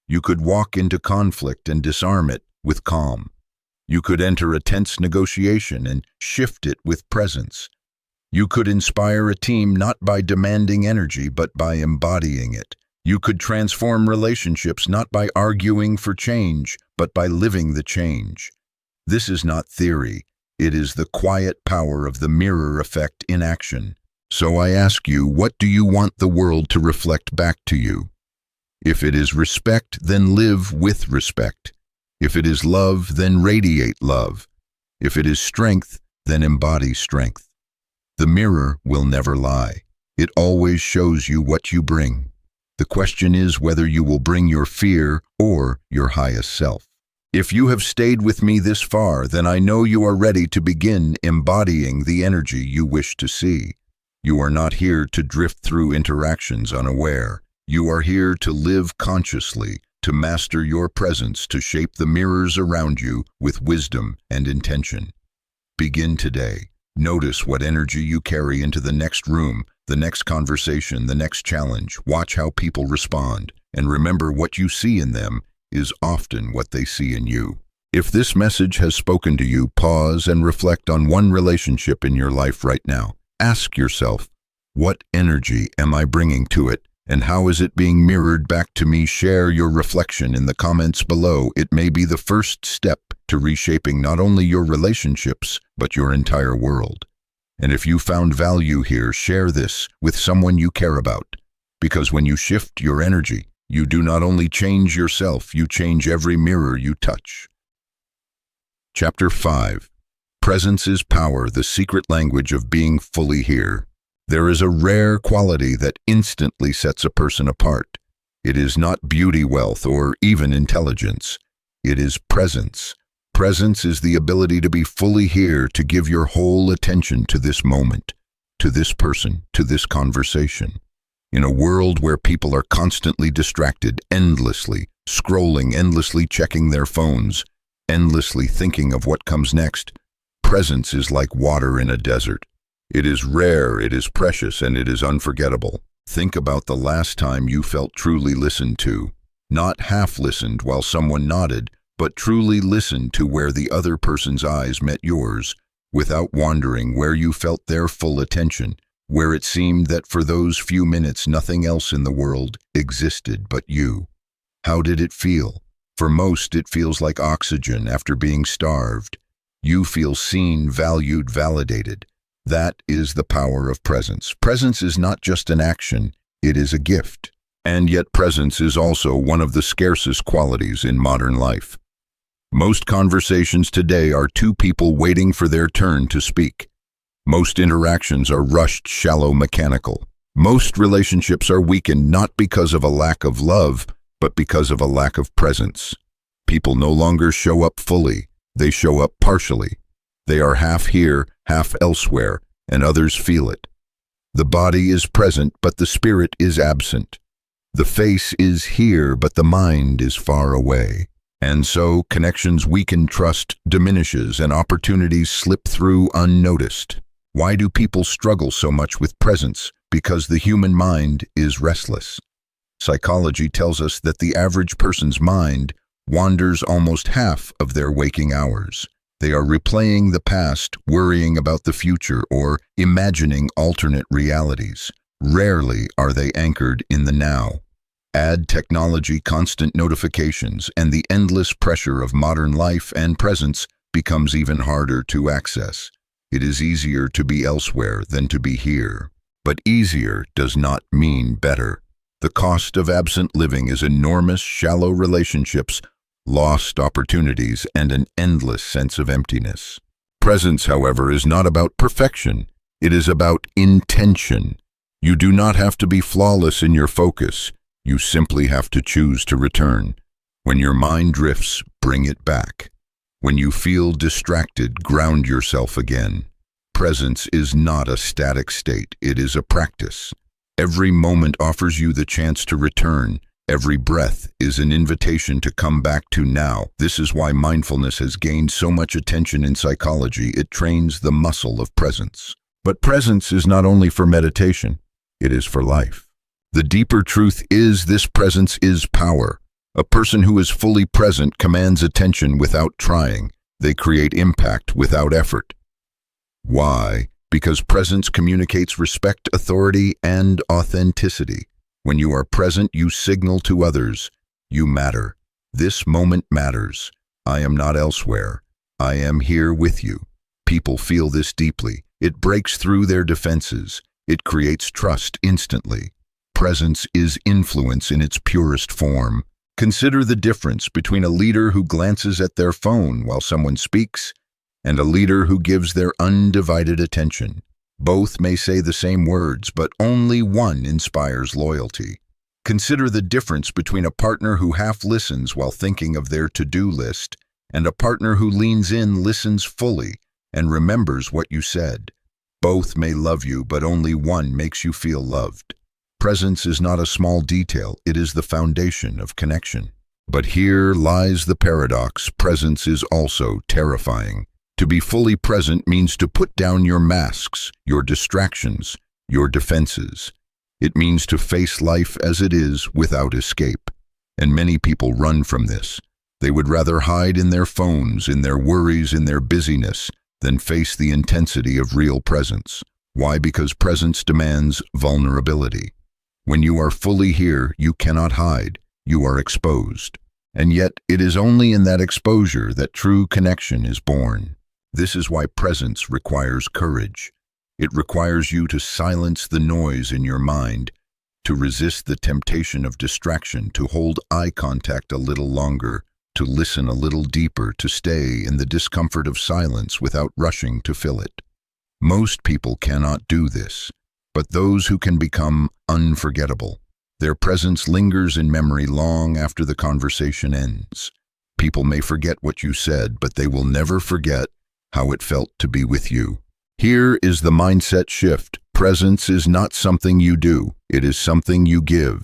You could walk into conflict and disarm it with calm. You could enter a tense negotiation and shift it with presence. You could inspire a team not by demanding energy, but by embodying it. You could transform relationships not by arguing for change, but by living the change. This is not theory. It is the quiet power of the mirror effect in action. So I ask you, what do you want the world to reflect back to you? If it is respect, then live with respect. If it is love, then radiate love. If it is strength, then embody strength. The mirror will never lie. It always shows you what you bring. The question is whether you will bring your fear or your highest self. If you have stayed with me this far, then I know you are ready to begin embodying the energy you wish to see. You are not here to drift through interactions unaware. You are here to live consciously, to master your presence, to shape the mirrors around you with wisdom and intention. Begin today. Notice what energy you carry into the next room, the next conversation, the next challenge. Watch how people respond, and remember, what you see in them is often what they see in you. If this message has spoken to you, pause and reflect on one relationship in your life right now. Ask yourself, what energy am I bringing to it, And how is it being mirrored back to me? Share your reflection in the comments below. It may be the first step to reshaping not only your relationships, but your entire world. And if you found value here, share this with someone you care about. Because when you shift your energy, you do not only change yourself, you change every mirror you touch. Chapter 5. Presence is power, the secret language of being fully here. There is a rare quality that instantly sets a person apart. It is not beauty, wealth, or even intelligence. It is presence. Presence is the ability to be fully here, to give your whole attention to this moment, to this person, to this conversation. In a world where people are constantly distracted, endlessly scrolling, endlessly checking their phones, endlessly thinking of what comes next, presence is like water in a desert. It is rare, it is precious, and it is unforgettable. Think about the last time you felt truly listened to. Not half listened while someone nodded, but truly listened to where the other person's eyes met yours, without wandering, where you felt their full attention, where it seemed that for those few minutes nothing else in the world existed but you. How did it feel? For most, it feels like oxygen after being starved. You feel seen, valued, validated. That is the power of presence. Presence is not just an action, it is a gift. And yet presence is also one of the scarcest qualities in modern life. Most conversations today are two people waiting for their turn to speak. Most interactions are rushed, shallow, mechanical. Most relationships are weakened not because of a lack of love, but because of a lack of presence. People no longer show up fully, they show up partially. They are half here, half elsewhere, and others feel it. The body is present, but the spirit is absent. The face is here, but the mind is far away. And so, connections weaken, trust diminishes, and opportunities slip through unnoticed. Why do people struggle so much with presence? Because the human mind is restless. Psychology tells us that the average person's mind wanders almost half of their waking hours. They are replaying the past, worrying about the future, or imagining alternate realities. Rarely are they anchored in the now. Add technology, constant notifications, and the endless pressure of modern life and presence becomes even harder to access. It is easier to be elsewhere than to be here. But easier does not mean better. The cost of absent living is enormous, shallow relationships, lost opportunities, and an endless sense of emptiness. Presence, however, is not about perfection. It is about intention. You do not have to be flawless in your focus. You simply have to choose to return. When your mind drifts, bring it back. When you feel distracted, ground yourself again. Presence is not a static state, it is a practice. Every moment offers you the chance to return. Every breath is an invitation to come back to now. This is why mindfulness has gained so much attention in psychology. It trains the muscle of presence. But presence is not only for meditation, it is for life. The deeper truth is this: presence is power. A person who is fully present commands attention without trying. They create impact without effort. Why? Because presence communicates respect, authority, and authenticity. When you are present, you signal to others, you matter. This moment matters. I am not elsewhere. I am here with you. People feel this deeply. It breaks through their defenses. It creates trust instantly. Presence is influence in its purest form. Consider the difference between a leader who glances at their phone while someone speaks and a leader who gives their undivided attention. Both may say the same words, but only one inspires loyalty. Consider the difference between a partner who half listens while thinking of their to-do list and a partner who leans in, listens fully, and remembers what you said. Both may love you, but only one makes you feel loved. Presence is not a small detail, it is the foundation of connection. But here lies the paradox: presence is also terrifying. To be fully present means to put down your masks, your distractions, your defenses. It means to face life as it is without escape. And many people run from this. They would rather hide in their phones, in their worries, in their busyness, than face the intensity of real presence. Why? Because presence demands vulnerability. When you are fully here, you cannot hide. You are exposed. And yet, it is only in that exposure that true connection is born. This is why presence requires courage. It requires you to silence the noise in your mind, to resist the temptation of distraction, to hold eye contact a little longer, to listen a little deeper, to stay in the discomfort of silence without rushing to fill it. Most people cannot do this, but those who can become unforgettable. Their presence lingers in memory long after the conversation ends. People may forget what you said, but they will never forget how it felt to be with you. Here is the mindset shift. Presence is not something you do. It is something you give.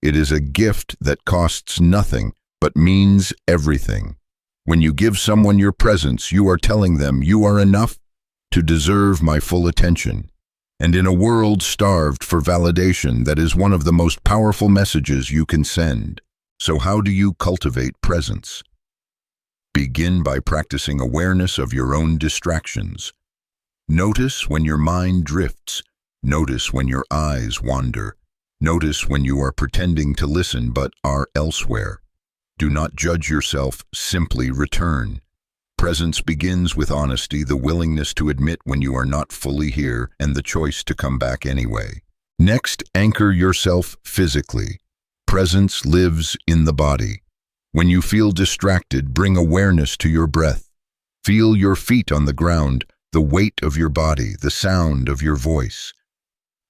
It is a gift that costs nothing, but means everything. When you give someone your presence, you are telling them you are enough to deserve my full attention. And in a world starved for validation, that is one of the most powerful messages you can send. So how do you cultivate presence? Begin by practicing awareness of your own distractions. Notice when your mind drifts. Notice when your eyes wander. Notice when you are pretending to listen but are elsewhere. Do not judge yourself, simply return. Presence begins with honesty, the willingness to admit when you are not fully here, and the choice to come back anyway. Next, anchor yourself physically. Presence lives in the body. When you feel distracted, bring awareness to your breath. Feel your feet on the ground, the weight of your body, the sound of your voice.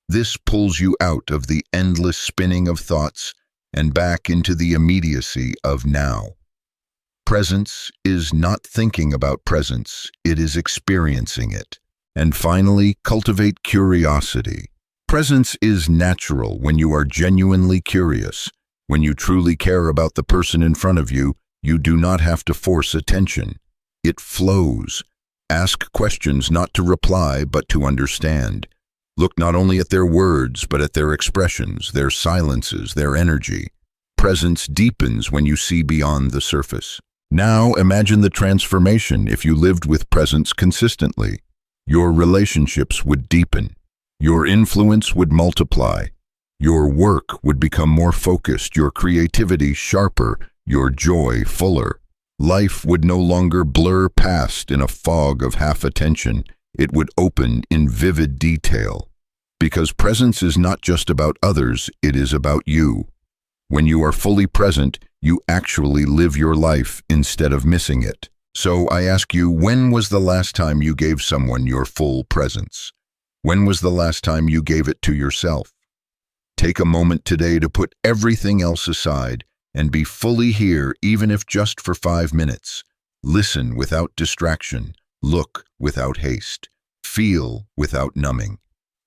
This pulls you out of the endless spinning of thoughts and back into the immediacy of now. Presence is not thinking about presence, it is experiencing it. And finally, cultivate curiosity. Presence is natural when you are genuinely curious. When you truly care about the person in front of you, you do not have to force attention. It flows. Ask questions not to reply, but to understand. Look not only at their words, but at their expressions, their silences, their energy. Presence deepens when you see beyond the surface. Now imagine the transformation if you lived with presence consistently. Your relationships would deepen. Your influence would multiply. Your work would become more focused, your creativity sharper, your joy fuller. Life would no longer blur past in a fog of half-attention. It would open in vivid detail. Because presence is not just about others, it is about you. When you are fully present, you actually live your life instead of missing it. So I ask you, when was the last time you gave someone your full presence? When was the last time you gave it to yourself? Take a moment today to put everything else aside and be fully here, even if just for 5 minutes. Listen without distraction. Look without haste. Feel without numbing.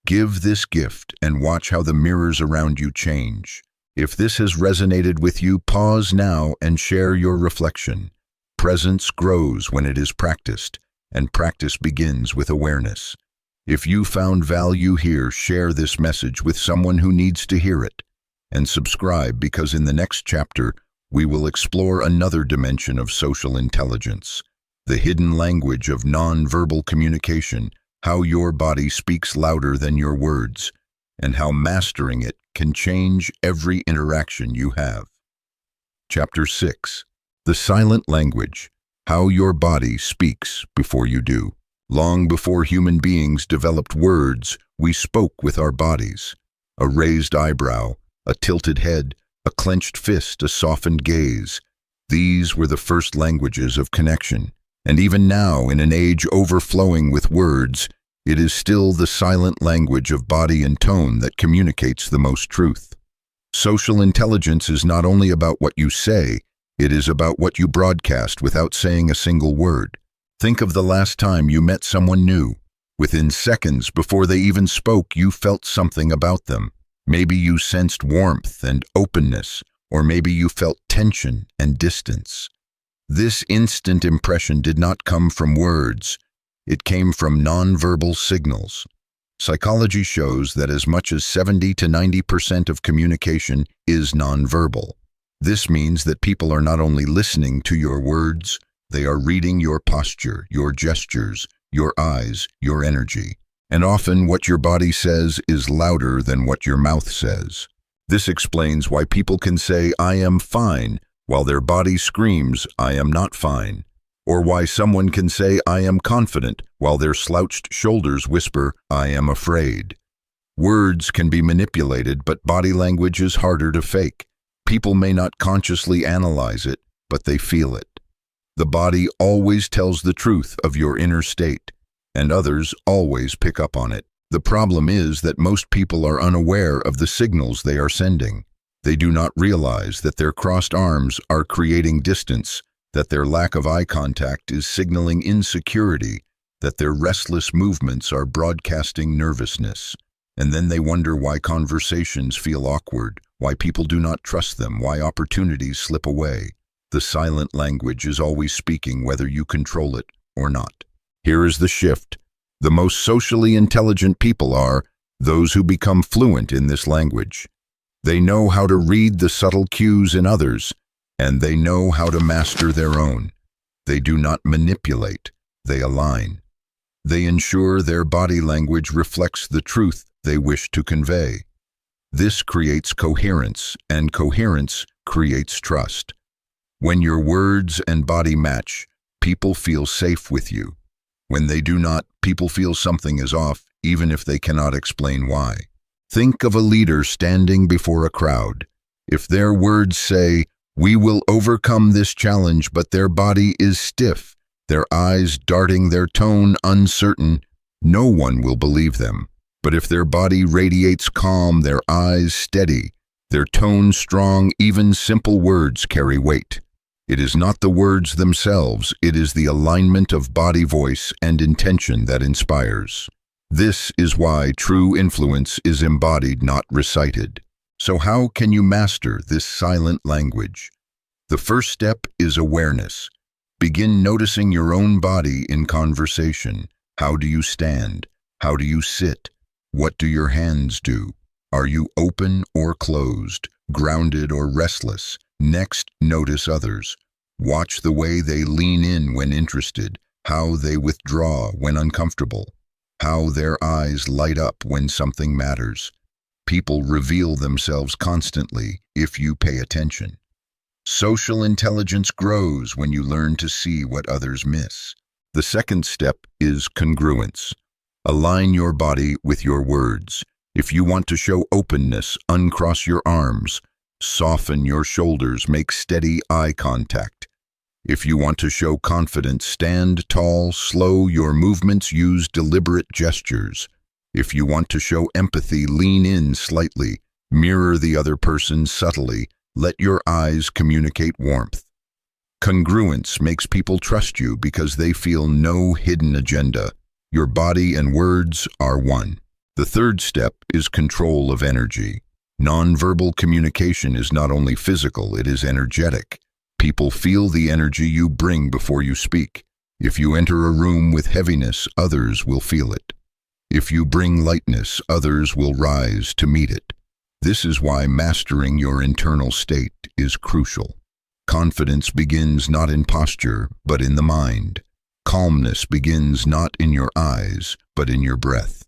Give this gift and watch how the mirrors around you change. If this has resonated with you, pause now and share your reflection. Presence grows when it is practiced, and practice begins with awareness. If you found value here, share this message with someone who needs to hear it. And subscribe, because in the next chapter, we will explore another dimension of social intelligence, the hidden language of non-verbal communication, how your body speaks louder than your words, and how mastering it can change every interaction you have. Chapter 6. The Silent Language, How Your Body Speaks Before You Do. Long before human beings developed words, we spoke with our bodies. A raised eyebrow, a tilted head, a clenched fist, a softened gaze. These were the first languages of connection. And even now, in an age overflowing with words, it is still the silent language of body and tone that communicates the most truth. Social intelligence is not only about what you say, it is about what you broadcast without saying a single word. Think of the last time you met someone new. Within seconds before they even spoke, you felt something about them. Maybe you sensed warmth and openness, or maybe you felt tension and distance. This instant impression did not come from words. It came from nonverbal signals. Psychology shows that as much as 70 to 90% of communication is nonverbal. This means that people are not only listening to your words, they are reading your posture, your gestures, your eyes, your energy. And often what your body says is louder than what your mouth says. This explains why people can say, "I am fine," while their body screams, "I am not fine." Or why someone can say, "I am confident," while their slouched shoulders whisper, "I am afraid." Words can be manipulated, but body language is harder to fake. People may not consciously analyze it, but they feel it. The body always tells the truth of your inner state, and others always pick up on it. The problem is that most people are unaware of the signals they are sending. They do not realize that their crossed arms are creating distance, that their lack of eye contact is signaling insecurity, that their restless movements are broadcasting nervousness. And then they wonder why conversations feel awkward, why people do not trust them, why opportunities slip away. The silent language is always speaking whether you control it or not. Here is the shift. The most socially intelligent people are those who become fluent in this language. They know how to read the subtle cues in others, and they know how to master their own. They do not manipulate, they align. They ensure their body language reflects the truth they wish to convey. This creates coherence, and coherence creates trust. When your words and body match, people feel safe with you. When they do not, people feel something is off, even if they cannot explain why. Think of a leader standing before a crowd. If their words say, "We will overcome this challenge," but their body is stiff, their eyes darting, their tone uncertain, no one will believe them. But if their body radiates calm, their eyes steady, their tone strong, even simple words carry weight. It is not the words themselves, it is the alignment of body, voice, and intention that inspires. This is why true influence is embodied, not recited. So how can you master this silent language? The first step is awareness. Begin noticing your own body in conversation. How do you stand? How do you sit? What do your hands do? Are you open or closed, grounded or restless? Next, notice others. Watch the way they lean in when interested, how they withdraw when uncomfortable, how their eyes light up when something matters. People reveal themselves constantly if you pay attention. Social intelligence grows when you learn to see what others miss. The second step is congruence. Align your body with your words. If you want to show openness, uncross your arms. Soften your shoulders, make steady eye contact. If you want to show confidence, stand tall, slow your movements, use deliberate gestures. If you want to show empathy, lean in slightly, mirror the other person subtly, let your eyes communicate warmth. Congruence makes people trust you because they feel no hidden agenda. Your body and words are one. The third step is control of energy. Nonverbal communication is not only physical, it is energetic. People feel the energy you bring before you speak. If you enter a room with heaviness, others will feel it. If you bring lightness, others will rise to meet it. This is why mastering your internal state is crucial. Confidence begins not in posture, but in the mind. Calmness begins not in your eyes, but in your breath.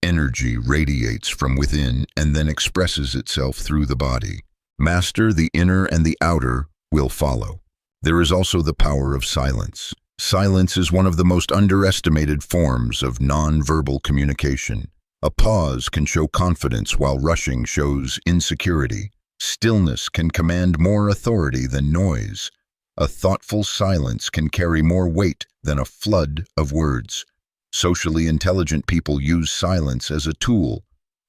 Energy radiates from within and then expresses itself through the body. Master the inner and the outer will follow. There is also the power of silence. Silence is one of the most underestimated forms of nonverbal communication. A pause can show confidence while rushing shows insecurity. Stillness can command more authority than noise. A thoughtful silence can carry more weight than a flood of words. Socially intelligent people use silence as a tool.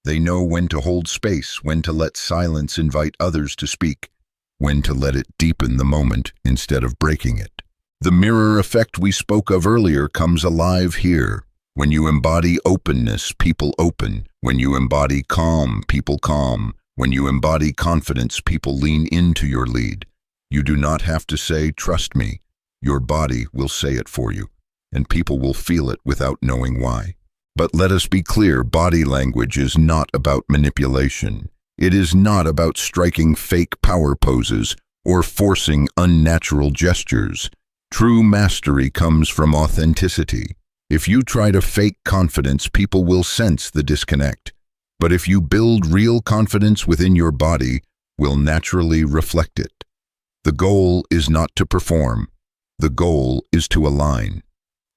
They know when to hold space, when to let silence invite others to speak, when to let it deepen the moment instead of breaking it. The mirror effect we spoke of earlier comes alive here. When you embody openness, people open. When you embody calm, people calm. When you embody confidence, people lean into your lead. You do not have to say, "Trust me." Your body will say it for you, and people will feel it without knowing why. But let us be clear, body language is not about manipulation. It is not about striking fake power poses or forcing unnatural gestures. True mastery comes from authenticity. If you try to fake confidence, people will sense the disconnect. But if you build real confidence within your body, will naturally reflect it. The goal is not to perform. The goal is to align.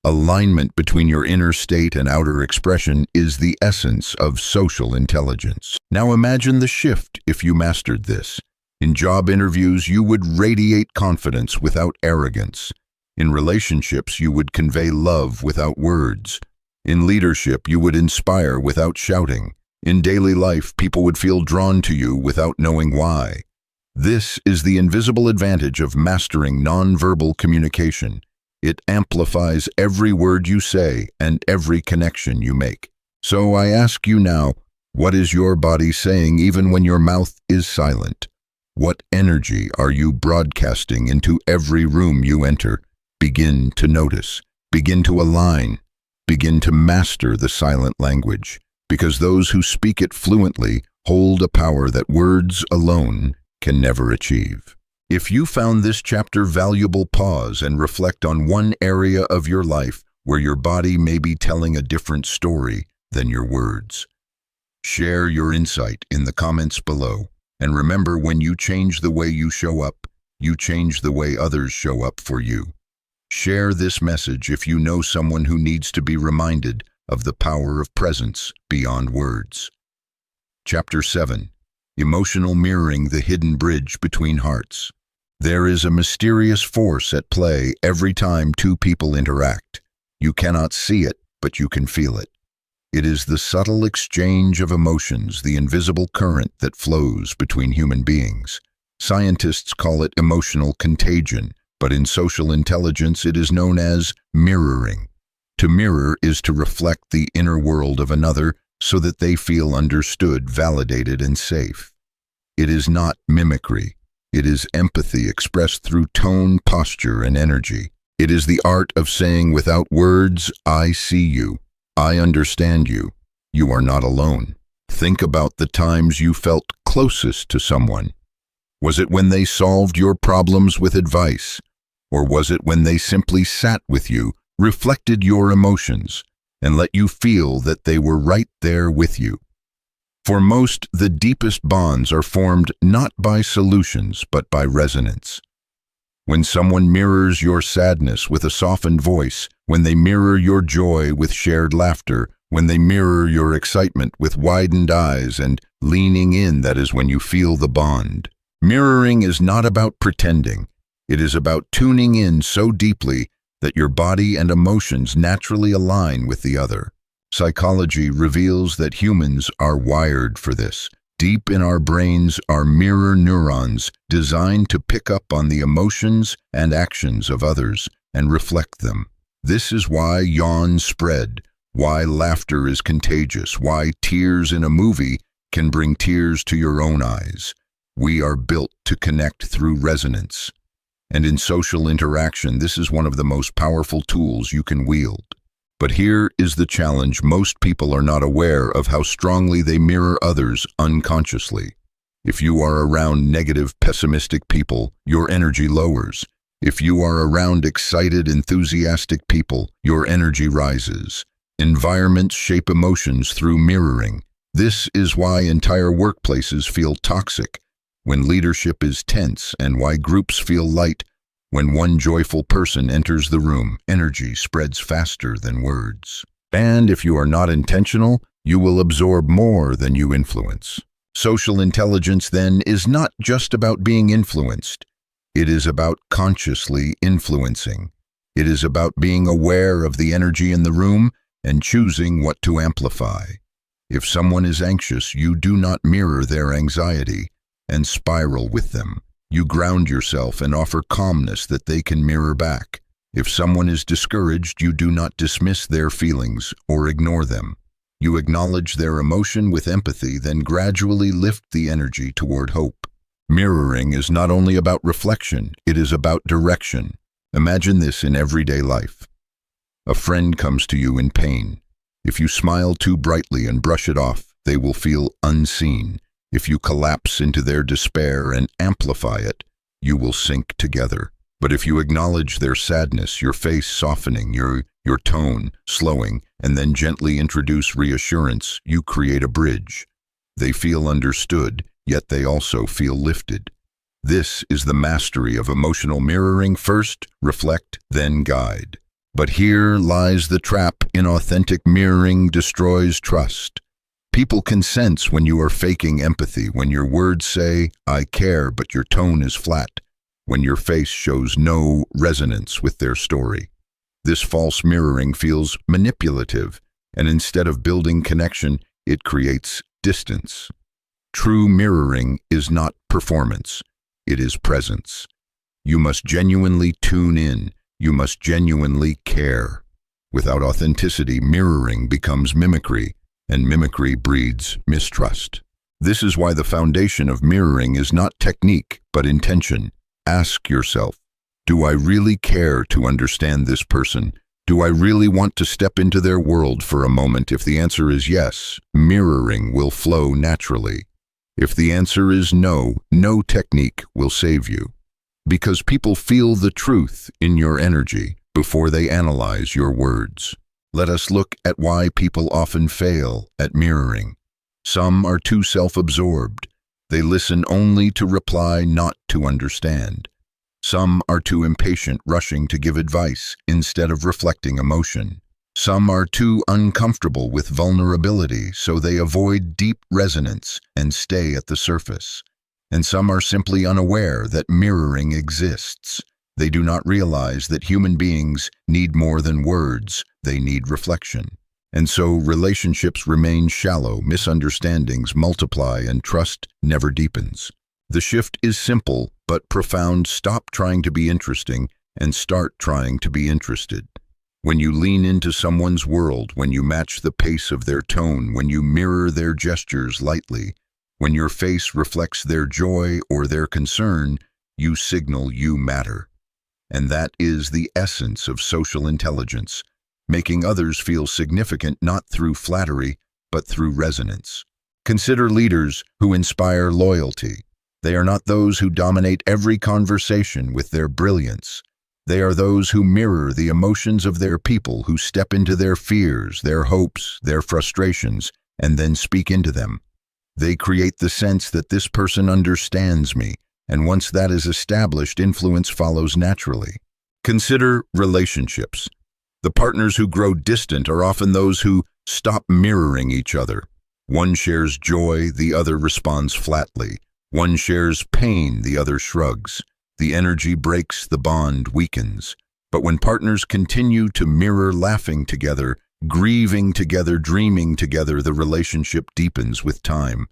Alignment between your inner state and outer expression is the essence of social intelligence. Now imagine the shift if you mastered this. In job interviews, you would radiate confidence without arrogance. In relationships, you would convey love without words. In leadership, you would inspire without shouting. In daily life, people would feel drawn to you without knowing why. This is the invisible advantage of mastering nonverbal communication. It amplifies every word you say and every connection you make. So I ask you now, what is your body saying even when your mouth is silent? What energy are you broadcasting into every room you enter? Begin to notice. Begin to align. Begin to master the silent language, because those who speak it fluently hold a power that words alone can never achieve. If you found this chapter valuable, pause and reflect on one area of your life where your body may be telling a different story than your words. Share your insight in the comments below. And remember, when you change the way you show up, you change the way others show up for you. Share this message if you know someone who needs to be reminded of the power of presence beyond words. Chapter 7. Emotional mirroring, the hidden bridge between hearts. There is a mysterious force at play every time two people interact. You cannot see it, but you can feel it. It is the subtle exchange of emotions, the invisible current that flows between human beings. Scientists call it emotional contagion, but in social intelligence it is known as mirroring. To mirror is to reflect the inner world of another so that they feel understood, validated, and safe. It is not mimicry. It is empathy expressed through tone, posture, and energy. It is the art of saying without words, I see you. I understand you. You are not alone. Think about the times you felt closest to someone. Was it when they solved your problems with advice? Or was it when they simply sat with you, reflected your emotions, and let you feel that they were right there with you? For most, the deepest bonds are formed not by solutions, but by resonance. When someone mirrors your sadness with a softened voice, when they mirror your joy with shared laughter, when they mirror your excitement with widened eyes and leaning in, that is when you feel the bond. Mirroring is not about pretending. It is about tuning in so deeply that your body and emotions naturally align with the other. Psychology reveals that humans are wired for this. Deep in our brains are mirror neurons designed to pick up on the emotions and actions of others and reflect them. This is why yawns spread, why laughter is contagious, why tears in a movie can bring tears to your own eyes. We are built to connect through resonance. And in social interaction, this is one of the most powerful tools you can wield. But here is the challenge: most people are not aware of how strongly they mirror others unconsciously. If you are around negative, pessimistic people, your energy lowers. If you are around excited, enthusiastic people, your energy rises. Environments shape emotions through mirroring. This is why entire workplaces feel toxic, when leadership is tense, and why groups feel light. When one joyful person enters the room, energy spreads faster than words. And if you are not intentional, you will absorb more than you influence. Social intelligence, then, is not just about being influenced. It is about consciously influencing. It is about being aware of the energy in the room and choosing what to amplify. If someone is anxious, you do not mirror their anxiety and spiral with them. You ground yourself and offer calmness that they can mirror back. If someone is discouraged, you do not dismiss their feelings or ignore them. You acknowledge their emotion with empathy, then gradually lift the energy toward hope. Mirroring is not only about reflection, it is about direction. Imagine this in everyday life. A friend comes to you in pain. If you smile too brightly and brush it off, they will feel unseen. If you collapse into their despair and amplify it, you will sink together. But if you acknowledge their sadness, your face softening, your tone slowing, and then gently introduce reassurance, you create a bridge. They feel understood, yet they also feel lifted. This is the mastery of emotional mirroring: first reflect, then guide. But here lies the trap: inauthentic mirroring destroys trust. People can sense when you are faking empathy, when your words say, "I care," but your tone is flat, when your face shows no resonance with their story. This false mirroring feels manipulative, and instead of building connection, it creates distance. True mirroring is not performance, it is presence. You must genuinely tune in, you must genuinely care. Without authenticity, mirroring becomes mimicry, and mimicry breeds mistrust. This is why the foundation of mirroring is not technique, but intention. Ask yourself, do I really care to understand this person? Do I really want to step into their world for a moment? If the answer is yes, mirroring will flow naturally. If the answer is no, no technique will save you. Because people feel the truth in your energy before they analyze your words. Let us look at why people often fail at mirroring. Some are too self-absorbed. They listen only to reply, not to understand. Some are too impatient, rushing to give advice instead of reflecting emotion. Some are too uncomfortable with vulnerability, so they avoid deep resonance and stay at the surface. And some are simply unaware that mirroring exists. They do not realize that human beings need more than words, they need reflection. And so relationships remain shallow, misunderstandings multiply, and trust never deepens. The shift is simple but profound. Stop trying to be interesting and start trying to be interested. When you lean into someone's world, when you match the pace of their tone, when you mirror their gestures lightly, when your face reflects their joy or their concern, you signal you matter. And that is the essence of social intelligence, making others feel significant not through flattery, but through resonance. Consider leaders who inspire loyalty. They are not those who dominate every conversation with their brilliance. They are those who mirror the emotions of their people, who step into their fears, their hopes, their frustrations, and then speak into them. They create the sense that this person understands me, and once that is established, influence follows naturally. Consider relationships. The partners who grow distant are often those who stop mirroring each other. One shares joy, the other responds flatly. One shares pain, the other shrugs. The energy breaks, the bond weakens. But when partners continue to mirror, laughing together, grieving together, dreaming together, the relationship deepens with time.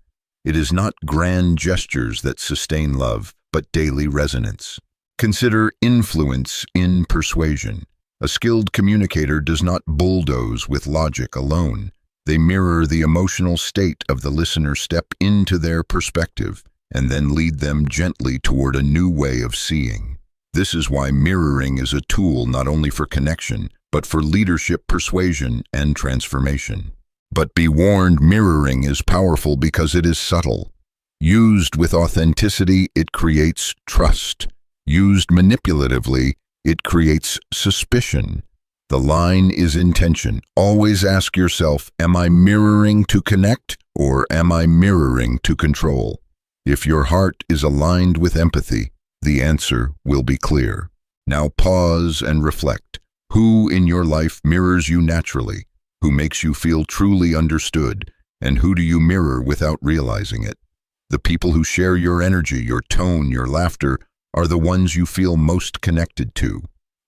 It is not grand gestures that sustain love, but daily resonance. Consider influence in persuasion. A skilled communicator does not bulldoze with logic alone. They mirror the emotional state of the listener, step into their perspective, and then lead them gently toward a new way of seeing. This is why mirroring is a tool not only for connection, but for leadership, persuasion, and transformation. But be warned, mirroring is powerful because it is subtle. Used with authenticity, it creates trust. Used manipulatively, it creates suspicion. The line is intention. Always ask yourself, am I mirroring to connect, or am I mirroring to control? If your heart is aligned with empathy, the answer will be clear. Now pause and reflect. Who in your life mirrors you naturally? Who makes you feel truly understood? And who do you mirror without realizing it? The people who share your energy, your tone, your laughter, are the ones you feel most connected to.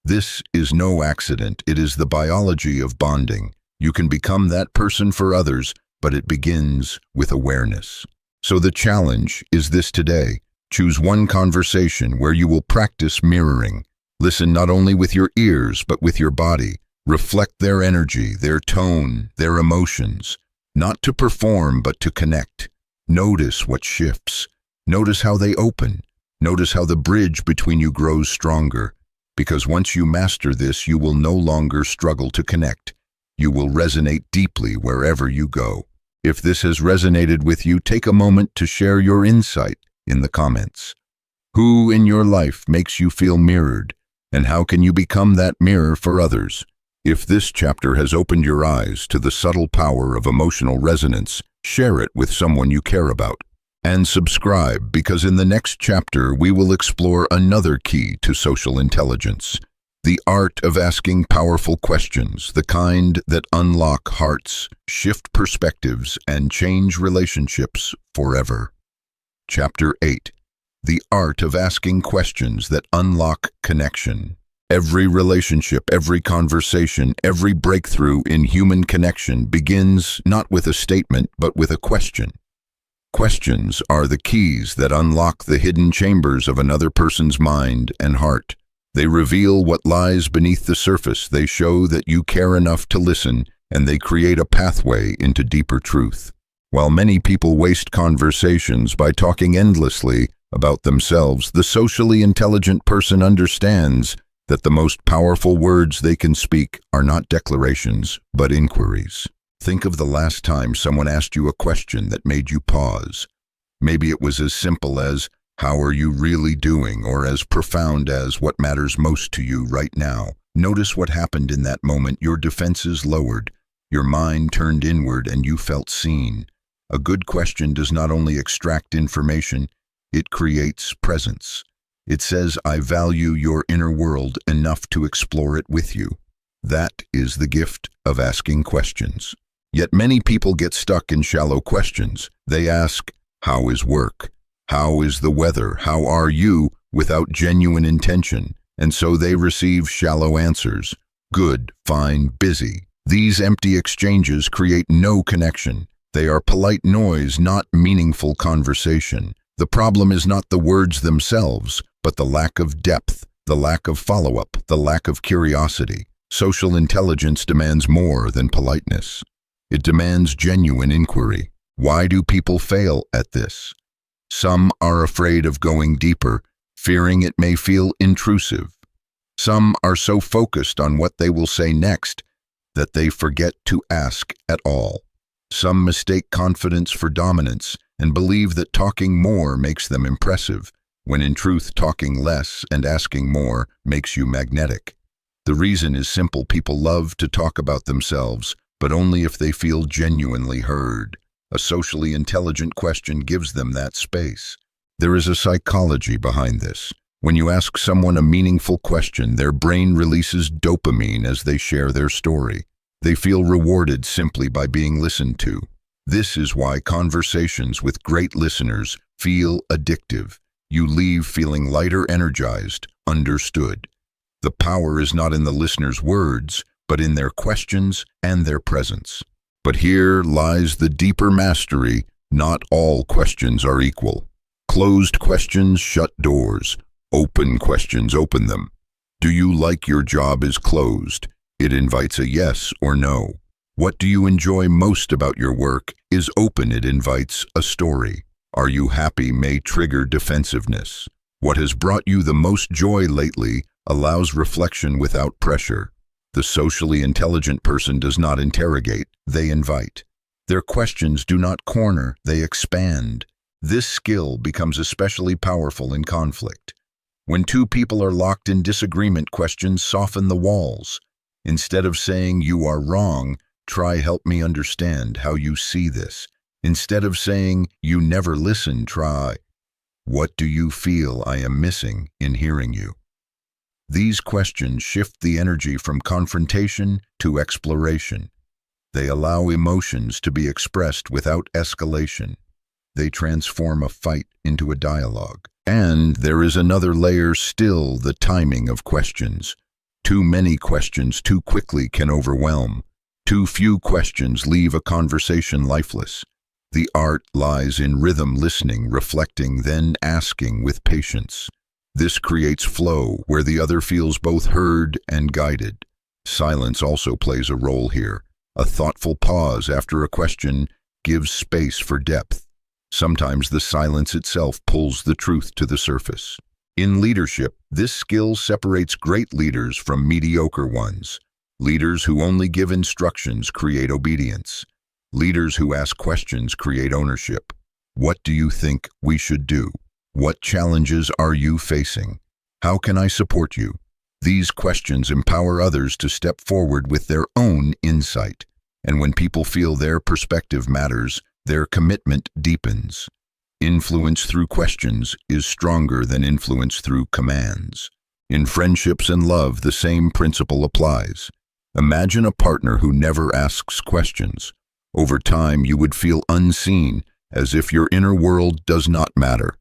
This is no accident. It is the biology of bonding. You can become that person for others, but it begins with awareness. So the challenge is this today. Choose one conversation where you will practice mirroring. Listen not only with your ears, but with your body. Reflect their energy, their tone, their emotions. Not to perform, but to connect. Notice what shifts. Notice how they open. Notice how the bridge between you grows stronger. Because once you master this, you will no longer struggle to connect. You will resonate deeply wherever you go. If this has resonated with you, take a moment to share your insight in the comments. Who in your life makes you feel mirrored, and how can you become that mirror for others? If this chapter has opened your eyes to the subtle power of emotional resonance, share it with someone you care about. And subscribe, because in the next chapter we will explore another key to social intelligence: the art of asking powerful questions, the kind that unlock hearts, shift perspectives, and change relationships forever. Chapter 8. The art of asking questions that unlock connection. Every relationship, every conversation, every breakthrough in human connection begins not with a statement, but with a question. Questions are the keys that unlock the hidden chambers of another person's mind and heart. They reveal what lies beneath the surface, they show that you care enough to listen, and they create a pathway into deeper truth. While many people waste conversations by talking endlessly about themselves, the socially intelligent person understands that the most powerful words they can speak are not declarations, but inquiries. Think of the last time someone asked you a question that made you pause. Maybe it was as simple as, "How are you really doing?" or as profound as, "What matters most to you right now?" Notice what happened in that moment. Your defenses lowered, your mind turned inward, and you felt seen. A good question does not only extract information, it creates presence. It says, "I value your inner world enough to explore it with you." That is the gift of asking questions. Yet many people get stuck in shallow questions. They ask, "How is work? How is the weather? How are you?" without genuine intention, and so they receive shallow answers. Good, fine, busy. These empty exchanges create no connection. They are polite noise, not meaningful conversation. The problem is not the words themselves, but the lack of depth, the lack of follow-up, the lack of curiosity. Social intelligence demands more than politeness. It demands genuine inquiry. Why do people fail at this? Some are afraid of going deeper, fearing it may feel intrusive. Some are so focused on what they will say next that they forget to ask at all. Some mistake confidence for dominance and believe that talking more makes them impressive, when in truth talking less and asking more makes you magnetic. The reason is simple: people love to talk about themselves, but only if they feel genuinely heard. A socially intelligent question gives them that space. There is a psychology behind this. When you ask someone a meaningful question, their brain releases dopamine as they share their story. They feel rewarded simply by being listened to. This is why conversations with great listeners feel addictive. You leave feeling lighter, energized, understood. The power is not in the listener's words, but in their questions and their presence. But here lies the deeper mastery: not all questions are equal. Closed questions shut doors. Open questions open them. Do you like your job is closed? It invites a yes or no. What do you enjoy most about your work is open. It invites a story. Are you happy may trigger defensiveness. What has brought you the most joy lately allows reflection without pressure. The socially intelligent person does not interrogate, they invite. Their questions do not corner, they expand. This skill becomes especially powerful in conflict. When two people are locked in disagreement, questions soften the walls. Instead of saying, "You are wrong," try, "Help me understand how you see this." Instead of saying, "You never listen," try, "What do you feel I am missing in hearing you?" These questions shift the energy from confrontation to exploration. They allow emotions to be expressed without escalation. They transform a fight into a dialogue. And there is another layer still: the timing of questions. Too many questions too quickly can overwhelm. Too few questions leave a conversation lifeless. The art lies in rhythm, listening, reflecting, then asking with patience. This creates flow, where the other feels both heard and guided. Silence also plays a role here. A thoughtful pause after a question gives space for depth. Sometimes the silence itself pulls the truth to the surface. In leadership, this skill separates great leaders from mediocre ones. Leaders who only give instructions create obedience. Leaders who ask questions create ownership. What do you think we should do? What challenges are you facing? How can I support you? These questions empower others to step forward with their own insight. And when people feel their perspective matters, their commitment deepens. Influence through questions is stronger than influence through commands. In friendships and love, the same principle applies. Imagine a partner who never asks questions. Over time, you would feel unseen, as if your inner world does not matter.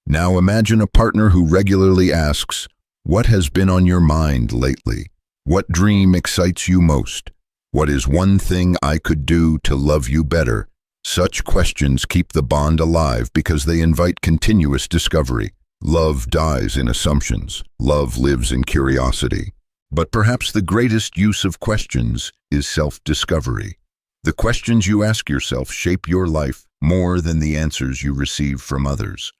Now imagine a partner who regularly asks, "What has been on your mind lately? What dream excites you most? What is one thing I could do to love you better?" Such questions keep the bond alive because they invite continuous discovery. Love dies in assumptions. Love lives in curiosity. But perhaps the greatest use of questions is self-discovery. The questions you ask yourself shape your life more than the answers you receive from others.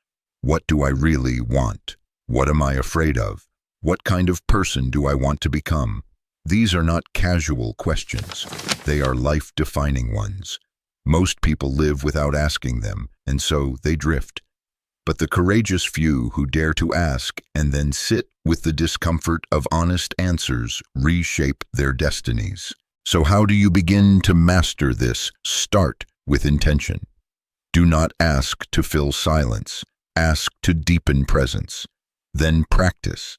What do I really want? What am I afraid of? What kind of person do I want to become? These are not casual questions. They are life-defining ones. Most people live without asking them, and so they drift. But the courageous few who dare to ask and then sit with the discomfort of honest answers reshape their destinies. So how do you begin to master this? Start with intention. Do not ask to fill silence. Ask to deepen presence. Then practice.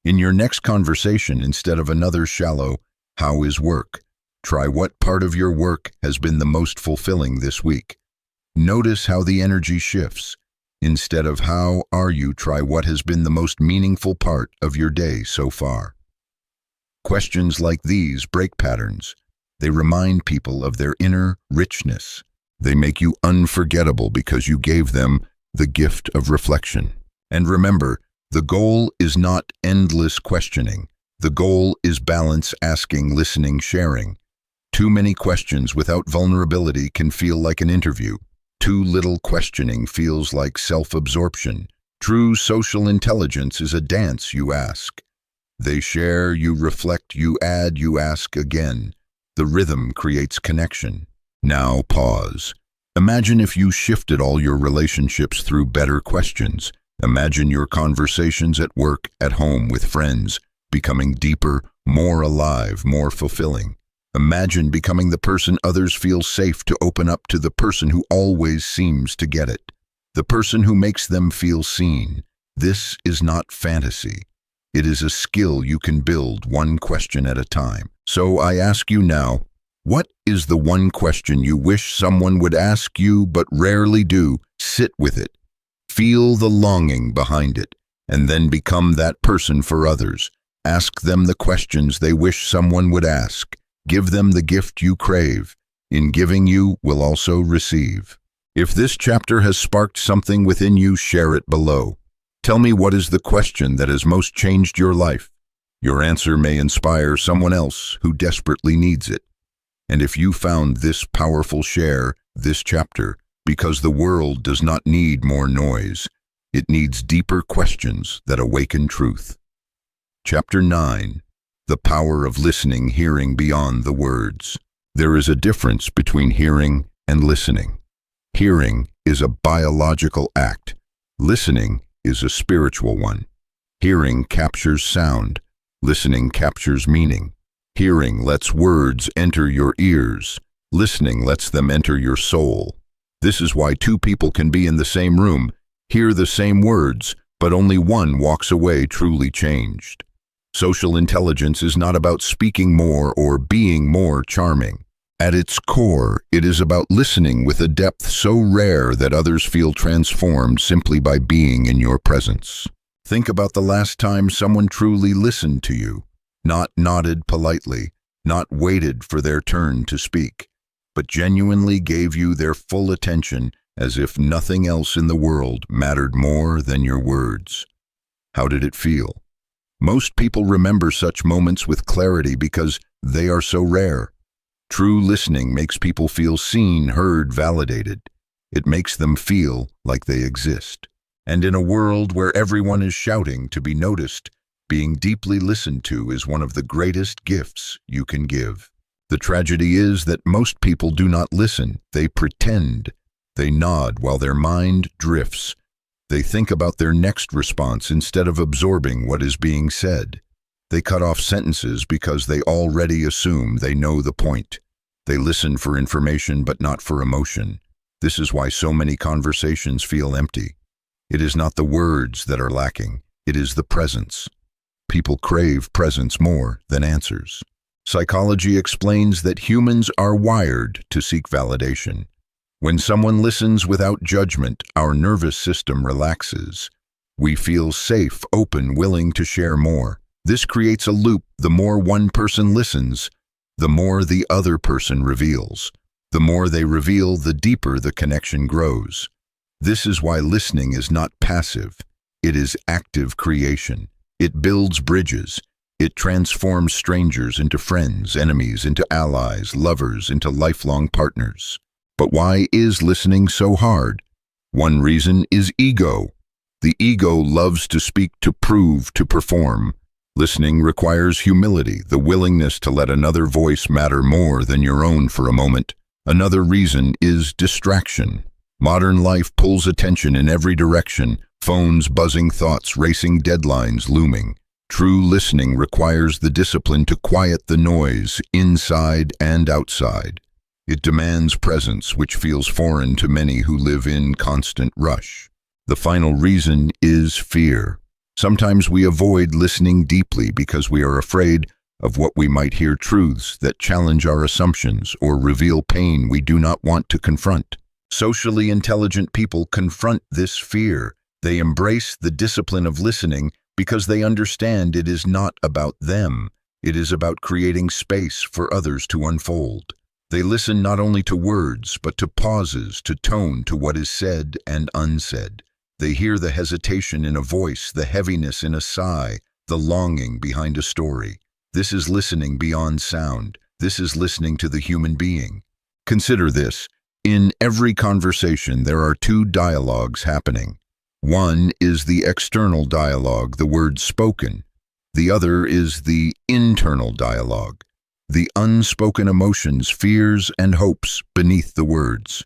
In your next conversation, instead of another shallow, "How is work?" try what part of your work has been the most fulfilling this week. Notice how the energy shifts. Instead of "How are you?" try what has been the most meaningful part of your day so far. Questions like these break patterns. They remind people of their inner richness. They make you unforgettable because you gave them the gift of reflection. And remember, the goal is not endless questioning. The goal is balance, asking, listening, sharing. Too many questions without vulnerability can feel like an interview. Too little questioning feels like self-absorption. True social intelligence is a dance, you ask. They share, you reflect, you add, you ask again. The rhythm creates connection. Now pause. Imagine if you shifted all your relationships through better questions. Imagine your conversations at work, at home, with friends, becoming deeper, more alive, more fulfilling. Imagine becoming the person others feel safe to open up to, the person who always seems to get it, the person who makes them feel seen. This is not fantasy. It is a skill you can build one question at a time. So I ask you now, what is the one question you wish someone would ask you but rarely do? Sit with it. Feel the longing behind it, and then become that person for others. Ask them the questions they wish someone would ask. Give them the gift you crave. In giving, you will also receive. If this chapter has sparked something within you, share it below. Tell me, what is the question that has most changed your life? Your answer may inspire someone else who desperately needs it. And if you found this powerful, share this chapter, because the world does not need more noise. It needs deeper questions that awaken truth. Chapter 9. The power of listening, hearing beyond the words. There is a difference between hearing and listening. Hearing is a biological act. Listening is a spiritual one. Hearing captures sound. Listening captures meaning. Hearing lets words enter your ears. Listening lets them enter your soul. This is why two people can be in the same room, hear the same words, but only one walks away truly changed. Social intelligence is not about speaking more or being more charming. At its core, it is about listening with a depth so rare that others feel transformed simply by being in your presence. Think about the last time someone truly listened to you, not nodded politely, not waited for their turn to speak, but genuinely gave you their full attention as if nothing else in the world mattered more than your words. How did it feel? Most people remember such moments with clarity because they are so rare. True listening makes people feel seen, heard, validated. It makes them feel like they exist. And in a world where everyone is shouting to be noticed, being deeply listened to is one of the greatest gifts you can give. The tragedy is that most people do not listen. They pretend. They nod while their mind drifts. They think about their next response instead of absorbing what is being said. They cut off sentences because they already assume they know the point. They listen for information but not for emotion. This is why so many conversations feel empty. It is not the words that are lacking, it is the presence. People crave presence more than answers. Psychology explains that humans are wired to seek validation. When someone listens without judgment, our nervous system relaxes. We feel safe, open, willing to share more. This creates a loop. The more one person listens, the more the other person reveals. The more they reveal, the deeper the connection grows. This is why listening is not passive. It is active creation. It builds bridges. It transforms strangers into friends, enemies into allies, lovers into lifelong partners. But why is listening so hard? One reason is ego. The ego loves to speak, to prove, to perform. Listening requires humility, the willingness to let another voice matter more than your own for a moment. Another reason is distraction. Modern life pulls attention in every direction, phones buzzing, thoughts racing, deadlines looming. True listening requires the discipline to quiet the noise inside and outside. It demands presence, which feels foreign to many who live in constant rush. The final reason is fear. Sometimes we avoid listening deeply because we are afraid of what we might hear, truths that challenge our assumptions or reveal pain we do not want to confront. Socially intelligent people confront this fear. They embrace the discipline of listening because they understand it is not about them. It is about creating space for others to unfold. They listen not only to words, but to pauses, to tone, to what is said and unsaid. They hear the hesitation in a voice, the heaviness in a sigh, the longing behind a story. This is listening beyond sound. This is listening to the human being. Consider this. In every conversation, there are two dialogues happening. One is the external dialogue, the words spoken. The other is the internal dialogue, the unspoken emotions, fears, and hopes beneath the words.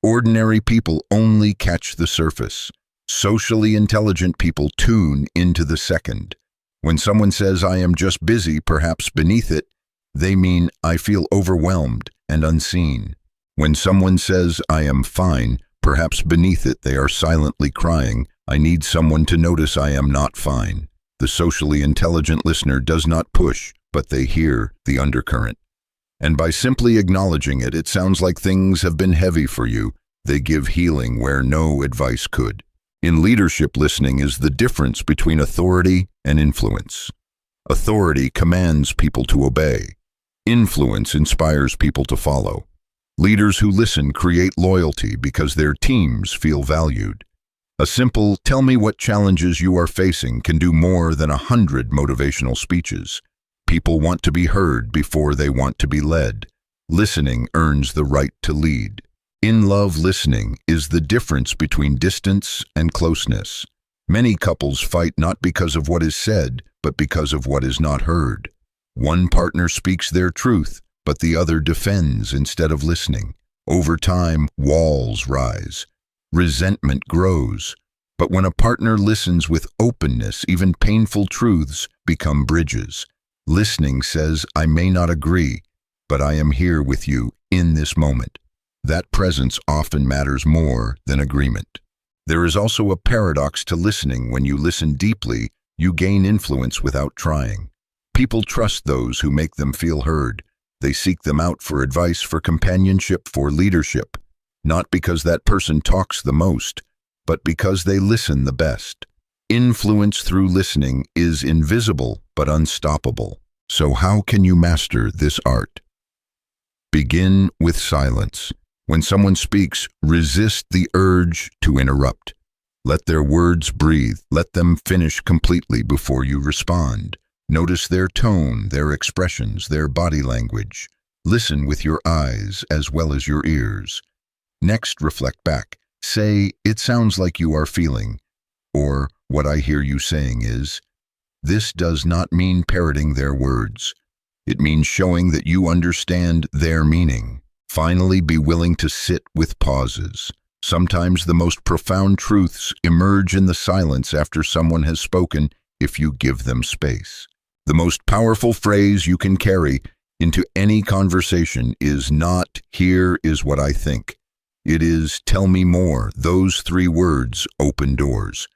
Ordinary people only catch the surface. Socially intelligent people tune into the second. When someone says, "I am just busy," perhaps beneath it, they mean, "I feel overwhelmed and unseen." When someone says, "I am fine," perhaps beneath it they are silently crying, "I need someone to notice I am not fine." The socially intelligent listener does not push, but they hear the undercurrent. And by simply acknowledging it, it sounds like things have been heavy for you. They give healing where no advice could. In leadership, listening is the difference between authority and influence. Authority commands people to obey. Influence inspires people to follow. Leaders who listen create loyalty because their teams feel valued. A simple, "Tell me what challenges you are facing," can do more than 100 motivational speeches. People want to be heard before they want to be led. Listening earns the right to lead. In love, listening is the difference between distance and closeness. Many couples fight not because of what is said, but because of what is not heard. One partner speaks their truth, but the other defends instead of listening. Over time, walls rise. Resentment grows. But when a partner listens with openness, even painful truths become bridges. Listening says, "I may not agree, but I am here with you in this moment." That presence often matters more than agreement. There is also a paradox to listening. When you listen deeply, you gain influence without trying. People trust those who make them feel heard. They seek them out for advice, for companionship, for leadership, not because that person talks the most, but because they listen the best. Influence through listening is invisible but unstoppable. So how can you master this art? Begin with silence. When someone speaks, resist the urge to interrupt. Let their words breathe. Let them finish completely before you respond. Notice their tone, their expressions, their body language. Listen with your eyes as well as your ears. Next, reflect back. Say, "It sounds like you are feeling," or "What I hear you saying is." This does not mean parroting their words. It means showing that you understand their meaning. Finally, be willing to sit with pauses. Sometimes the most profound truths emerge in the silence after someone has spoken if you give them space. The most powerful phrase you can carry into any conversation is not, "Here is what I think." It is, "Tell me more." Those three words open doors.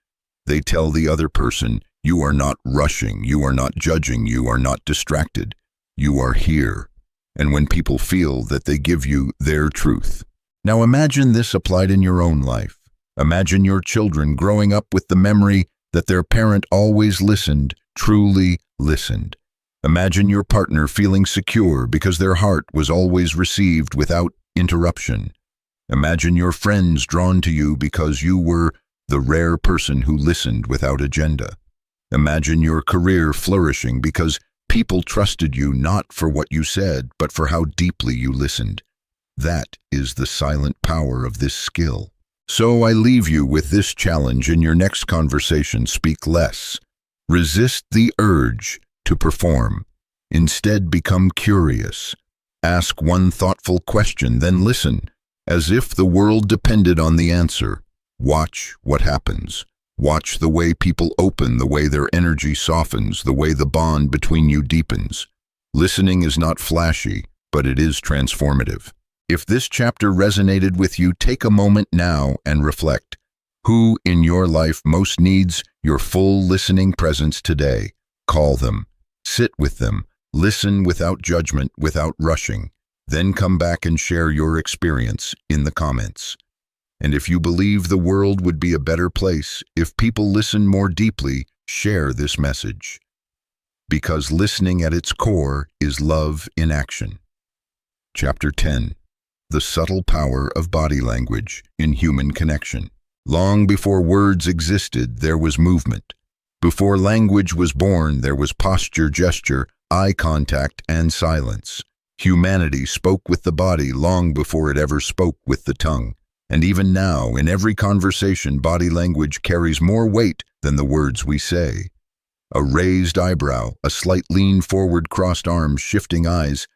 They tell the other person, you are not rushing, you are not judging, you are not distracted. You are here. And when people feel that, they give you their truth. Now imagine this applied in your own life. Imagine your children growing up with the memory that their parent always listened, truly listened. Imagine your partner feeling secure because their heart was always received without interruption. Imagine your friends drawn to you because you were the rare person who listened without agenda. Imagine your career flourishing because people trusted you not for what you said, but for how deeply you listened. That is the silent power of this skill. So I leave you with this challenge in your next conversation: speak less. Resist the urge to perform. Instead, become curious. Ask one thoughtful question, then listen, as if the world depended on the answer. Watch what happens. Watch the way people open, the way their energy softens, the way the bond between you deepens. Listening is not flashy, but it is transformative. If this chapter resonated with you, take a moment now and reflect. Who in your life most needs your full listening presence today? Call them. Sit with them. Listen without judgment, without rushing. Then come back and share your experience in the comments. And if you believe the world would be a better place if people listen more deeply, share this message. Because listening at its core is love in action. Chapter 10. The subtle power of body language in human connection. Long before words existed, there was movement. Before language was born, there was posture, gesture, eye contact, and silence. Humanity spoke with the body long before it ever spoke with the tongue. And even now, in every conversation, body language carries more weight than the words we say. A raised eyebrow, a slight lean forward, crossed arms, shifting eyes,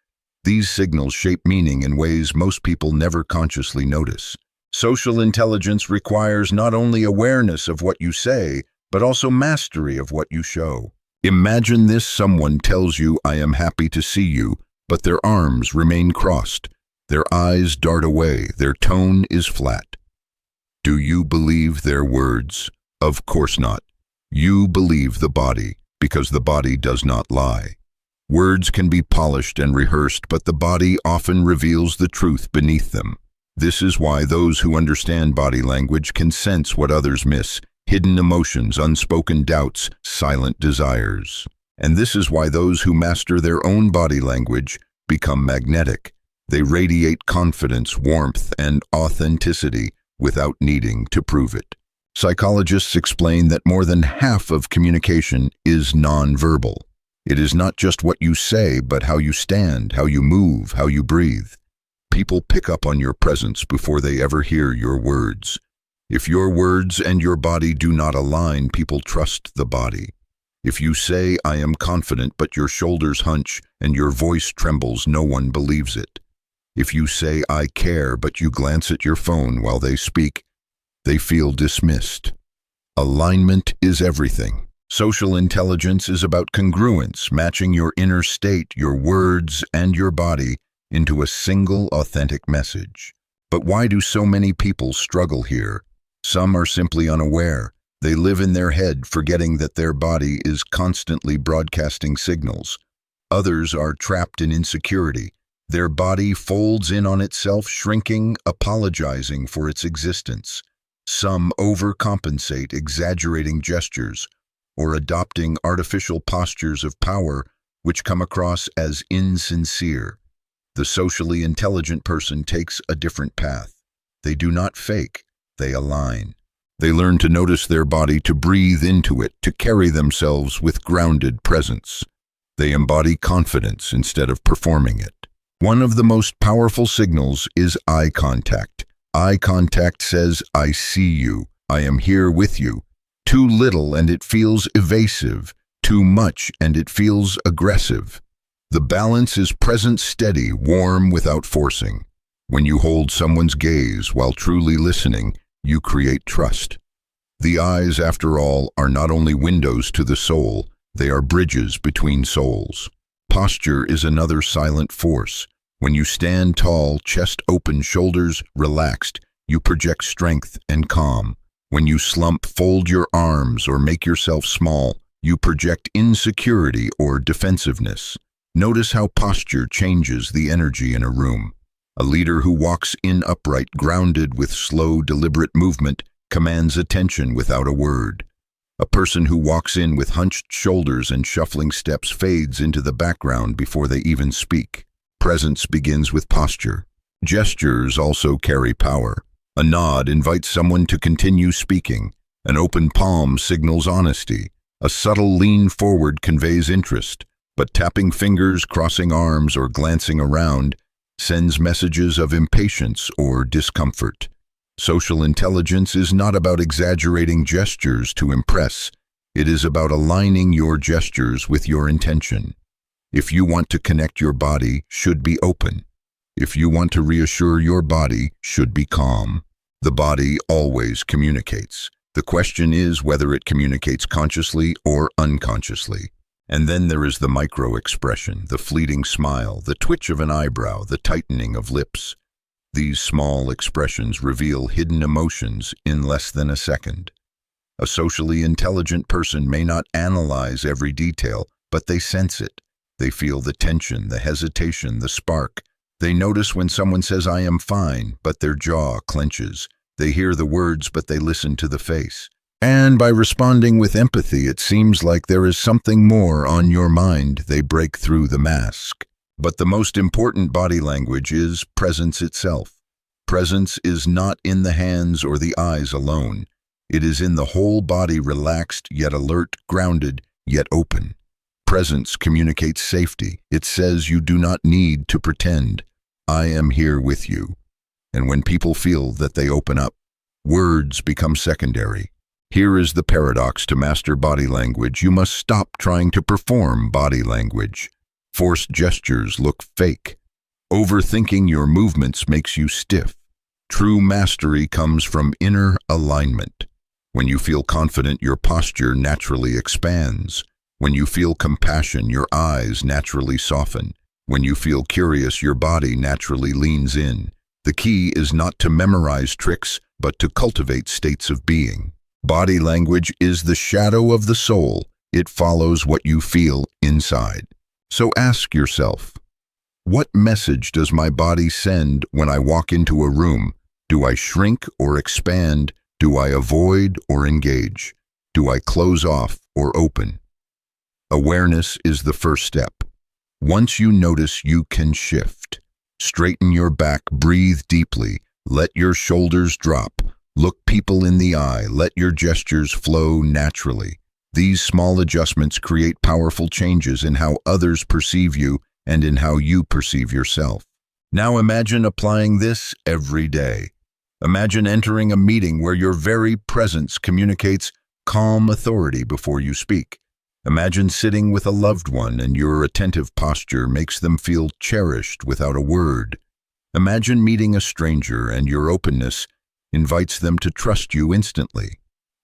these signals shape meaning in ways most people never consciously notice. Social intelligence requires not only awareness of what you say, but also mastery of what you show. Imagine this: someone tells you, "I am happy to see you," but their arms remain crossed. Their eyes dart away. Their tone is flat. Do you believe their words? Of course not. You believe the body, because the body does not lie. Words can be polished and rehearsed, but the body often reveals the truth beneath them. This is why those who understand body language can sense what others miss: hidden emotions, unspoken doubts, silent desires. And this is why those who master their own body language become magnetic. They radiate confidence, warmth, and authenticity without needing to prove it. Psychologists explain that more than half of communication is nonverbal. It is not just what you say, but how you stand, how you move, how you breathe. People pick up on your presence before they ever hear your words. If your words and your body do not align, people trust the body. If you say, "I am confident," but your shoulders hunch and your voice trembles, no one believes it. If you say, "I care," but you glance at your phone while they speak, they feel dismissed. Alignment is everything. Social intelligence is about congruence, matching your inner state, your words, and your body into a single authentic message. But why do so many people struggle here? Some are simply unaware. They live in their head, forgetting that their body is constantly broadcasting signals. Others are trapped in insecurity. Their body folds in on itself, shrinking, apologizing for its existence. Some overcompensate, exaggerating gestures, or adopting artificial postures of power which come across as insincere. The socially intelligent person takes a different path. They do not fake, they align. They learn to notice their body, to breathe into it, to carry themselves with grounded presence. They embody confidence instead of performing it. One of the most powerful signals is eye contact. Eye contact says, "I see you, I am here with you." Too little and it feels evasive. Too much and it feels aggressive. The balance is present, steady, warm without forcing. When you hold someone's gaze while truly listening, you create trust. The eyes, after all, are not only windows to the soul, They are bridges between souls. Posture is another silent force. When you stand tall, chest open, shoulders relaxed, you project strength and calm. When you slump, fold your arms, or make yourself small, you project insecurity or defensiveness. Notice how posture changes the energy in a room. A leader who walks in upright, grounded with slow, deliberate movement, commands attention without a word. A person who walks in with hunched shoulders and shuffling steps fades into the background before they even speak. Presence begins with posture. Gestures also carry power. A nod invites someone to continue speaking. An open palm signals honesty. A subtle lean forward conveys interest, but tapping fingers, crossing arms, or glancing around sends messages of impatience or discomfort. Social intelligence is not about exaggerating gestures to impress. It is about aligning your gestures with your intention. If you want to connect, your body should be open. If you want to reassure, your body should be calm. The body always communicates. The question is whether it communicates consciously or unconsciously. And then there is the micro-expression, the fleeting smile, the twitch of an eyebrow, the tightening of lips. These small expressions reveal hidden emotions in less than a second. A socially intelligent person may not analyze every detail, but they sense it. They feel the tension, the hesitation, the spark. They notice when someone says, "I am fine," but their jaw clenches. They hear the words, but they listen to the face. And by responding with empathy, it seems like there is something more on your mind. They break through the mask. But the most important body language is presence itself. Presence is not in the hands or the eyes alone. It is in the whole body, relaxed, yet alert, grounded, yet open. Presence communicates safety. It says you do not need to pretend. I am here with you. And when people feel that they open up, words become secondary. Here is the paradox to master body language. You must stop trying to perform body language. Forced gestures look fake. Overthinking your movements makes you stiff. True mastery comes from inner alignment. When you feel confident, your posture naturally expands. When you feel compassion, your eyes naturally soften. When you feel curious, your body naturally leans in. The key is not to memorize tricks, but to cultivate states of being. Body language is the shadow of the soul. It follows what you feel inside. So ask yourself, what message does my body send when I walk into a room? Do I shrink or expand? Do I avoid or engage? Do I close off or open? Awareness is the first step. Once you notice, you can shift. Straighten your back, breathe deeply, let your shoulders drop. Look people in the eye, let your gestures flow naturally. These small adjustments create powerful changes in how others perceive you and in how you perceive yourself. Now imagine applying this every day. Imagine entering a meeting where your very presence communicates calm authority before you speak. Imagine sitting with a loved one and your attentive posture makes them feel cherished without a word. Imagine meeting a stranger and your openness invites them to trust you instantly.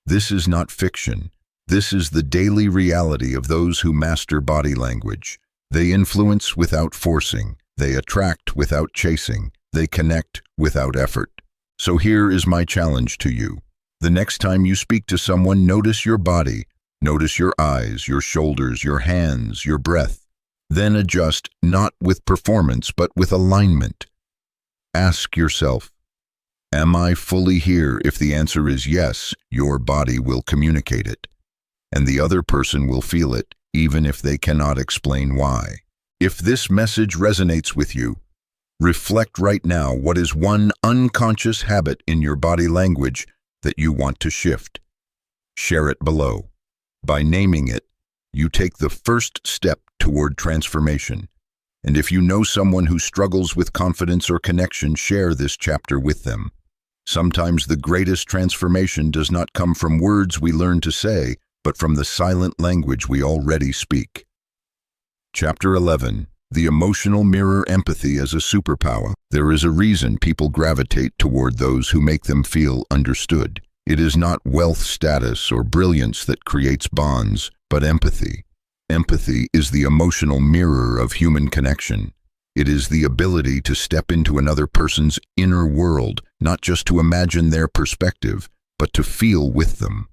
This is not fiction. This is the daily reality of those who master body language. They influence without forcing. They attract without chasing. They connect without effort. So here is my challenge to you. The next time you speak to someone, notice your body. Notice your eyes, your shoulders, your hands, your breath. Then adjust, not with performance, but with alignment. Ask yourself, am I fully here? If the answer is yes, your body will communicate it. And the other person will feel it, even if they cannot explain why. If this message resonates with you, reflect right now, what is one unconscious habit in your body language that you want to shift? Share it below. By naming it, you take the first step toward transformation. And if you know someone who struggles with confidence or connection, share this chapter with them. Sometimes the greatest transformation does not come from words we learn to say, but from the silent language we already speak. Chapter 11. The emotional mirror, empathy as a superpower. There is a reason people gravitate toward those who make them feel understood. It is not wealth, status, or brilliance that creates bonds, but empathy. Empathy is the emotional mirror of human connection. It is the ability to step into another person's inner world, not just to imagine their perspective, but to feel with them.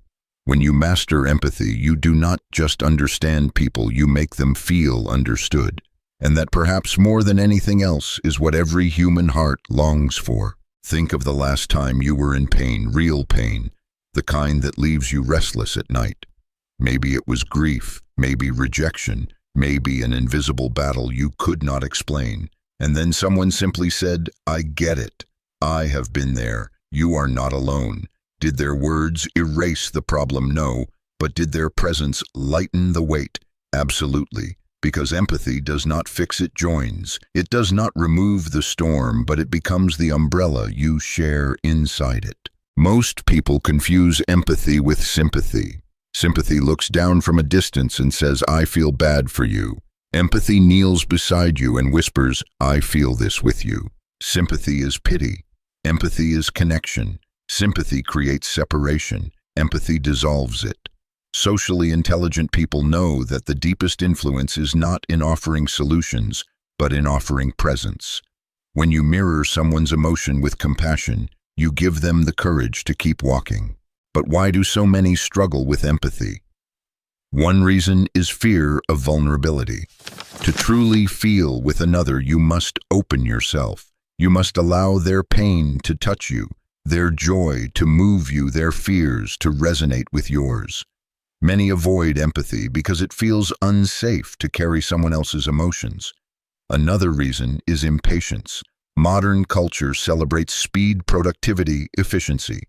When you master empathy, you do not just understand people, you make them feel understood. And that perhaps more than anything else is what every human heart longs for. Think of the last time you were in pain, real pain, the kind that leaves you restless at night. Maybe it was grief, maybe rejection, maybe an invisible battle you could not explain. And then someone simply said, "I get it. I have been there. You are not alone." Did their words erase the problem? No. But did their presence lighten the weight? Absolutely. Because empathy does not fix, it joins. It does not remove the storm, but it becomes the umbrella you share inside it. Most people confuse empathy with sympathy. Sympathy looks down from a distance and says, "I feel bad for you." Empathy kneels beside you and whispers, "I feel this with you." Sympathy is pity. Empathy is connection. Sympathy creates separation. Empathy dissolves it. Socially intelligent people know that the deepest influence is not in offering solutions, but in offering presence. When you mirror someone's emotion with compassion, you give them the courage to keep walking. But why do so many struggle with empathy? One reason is fear of vulnerability. To truly feel with another, you must open yourself. You must allow their pain to touch you, their joy to move you, their fears to resonate with yours. Many avoid empathy because it feels unsafe to carry someone else's emotions. Another reason is impatience. Modern culture celebrates speed, productivity, efficiency.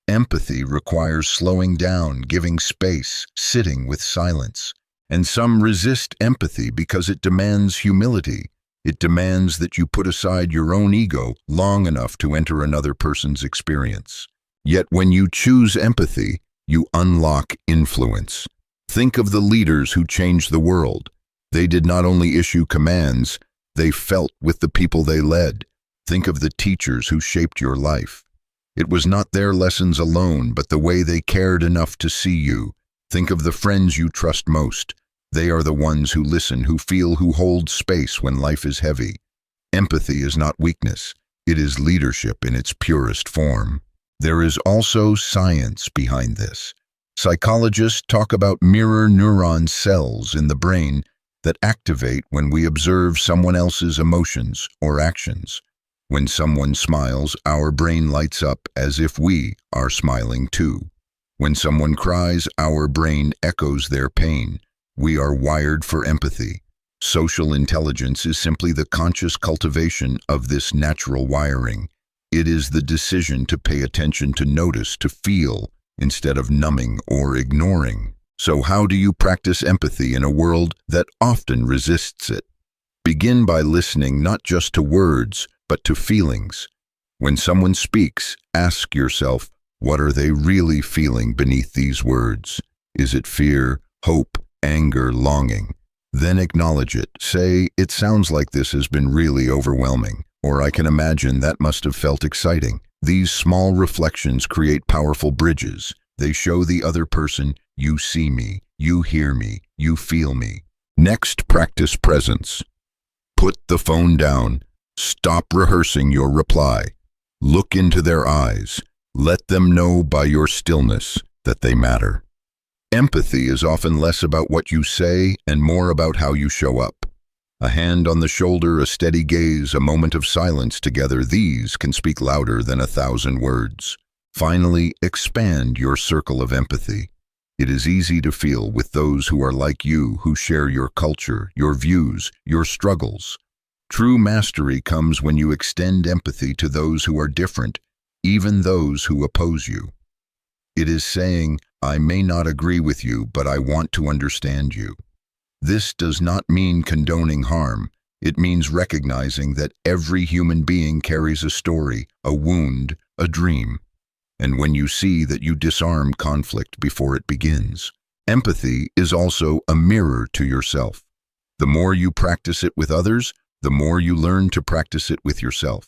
Empathy requires slowing down, giving space, sitting with silence. And some resist empathy because it demands humility. It demands that you put aside your own ego long enough to enter another person's experience. Yet when you choose empathy, you unlock influence. Think of the leaders who changed the world. They did not only issue commands, they felt with the people they led. Think of the teachers who shaped your life. It was not their lessons alone, but the way they cared enough to see you. Think of the friends you trust most. They are the ones who listen, who feel, who hold space when life is heavy. Empathy is not weakness. It is leadership in its purest form. There is also science behind this. Psychologists talk about mirror neuron cells in the brain that activate when we observe someone else's emotions or actions. When someone smiles, our brain lights up as if we are smiling too. When someone cries, our brain echoes their pain. We are wired for empathy. Social intelligence is simply the conscious cultivation of this natural wiring. It is the decision to pay attention, to notice, to feel, instead of numbing or ignoring. So how do you practice empathy in a world that often resists it? Begin by listening not just to words, but to feelings. When someone speaks, ask yourself, what are they really feeling beneath these words? Is it fear, hope, anger, longing? Then acknowledge it. Say, "It sounds like this has been really overwhelming," or "I can imagine that must have felt exciting." These small reflections create powerful bridges. They show the other person, you see me, you hear me, you feel me. Next, practice presence. Put the phone down. Stop rehearsing your reply. Look into their eyes. Let them know by your stillness that they matter. Empathy is often less about what you say and more about how you show up. A hand on the shoulder, a steady gaze, a moment of silence together, these can speak louder than 1,000 words. Finally, expand your circle of empathy. It is easy to feel with those who are like you, who share your culture, your views, your struggles. True mastery comes when you extend empathy to those who are different, even those who oppose you. It is saying, "I may not agree with you, but I want to understand you." This does not mean condoning harm. It means recognizing that every human being carries a story, a wound, a dream. And when you see that, you disarm conflict before it begins. Empathy is also a mirror to yourself. The more you practice it with others, the more you learn to practice it with yourself.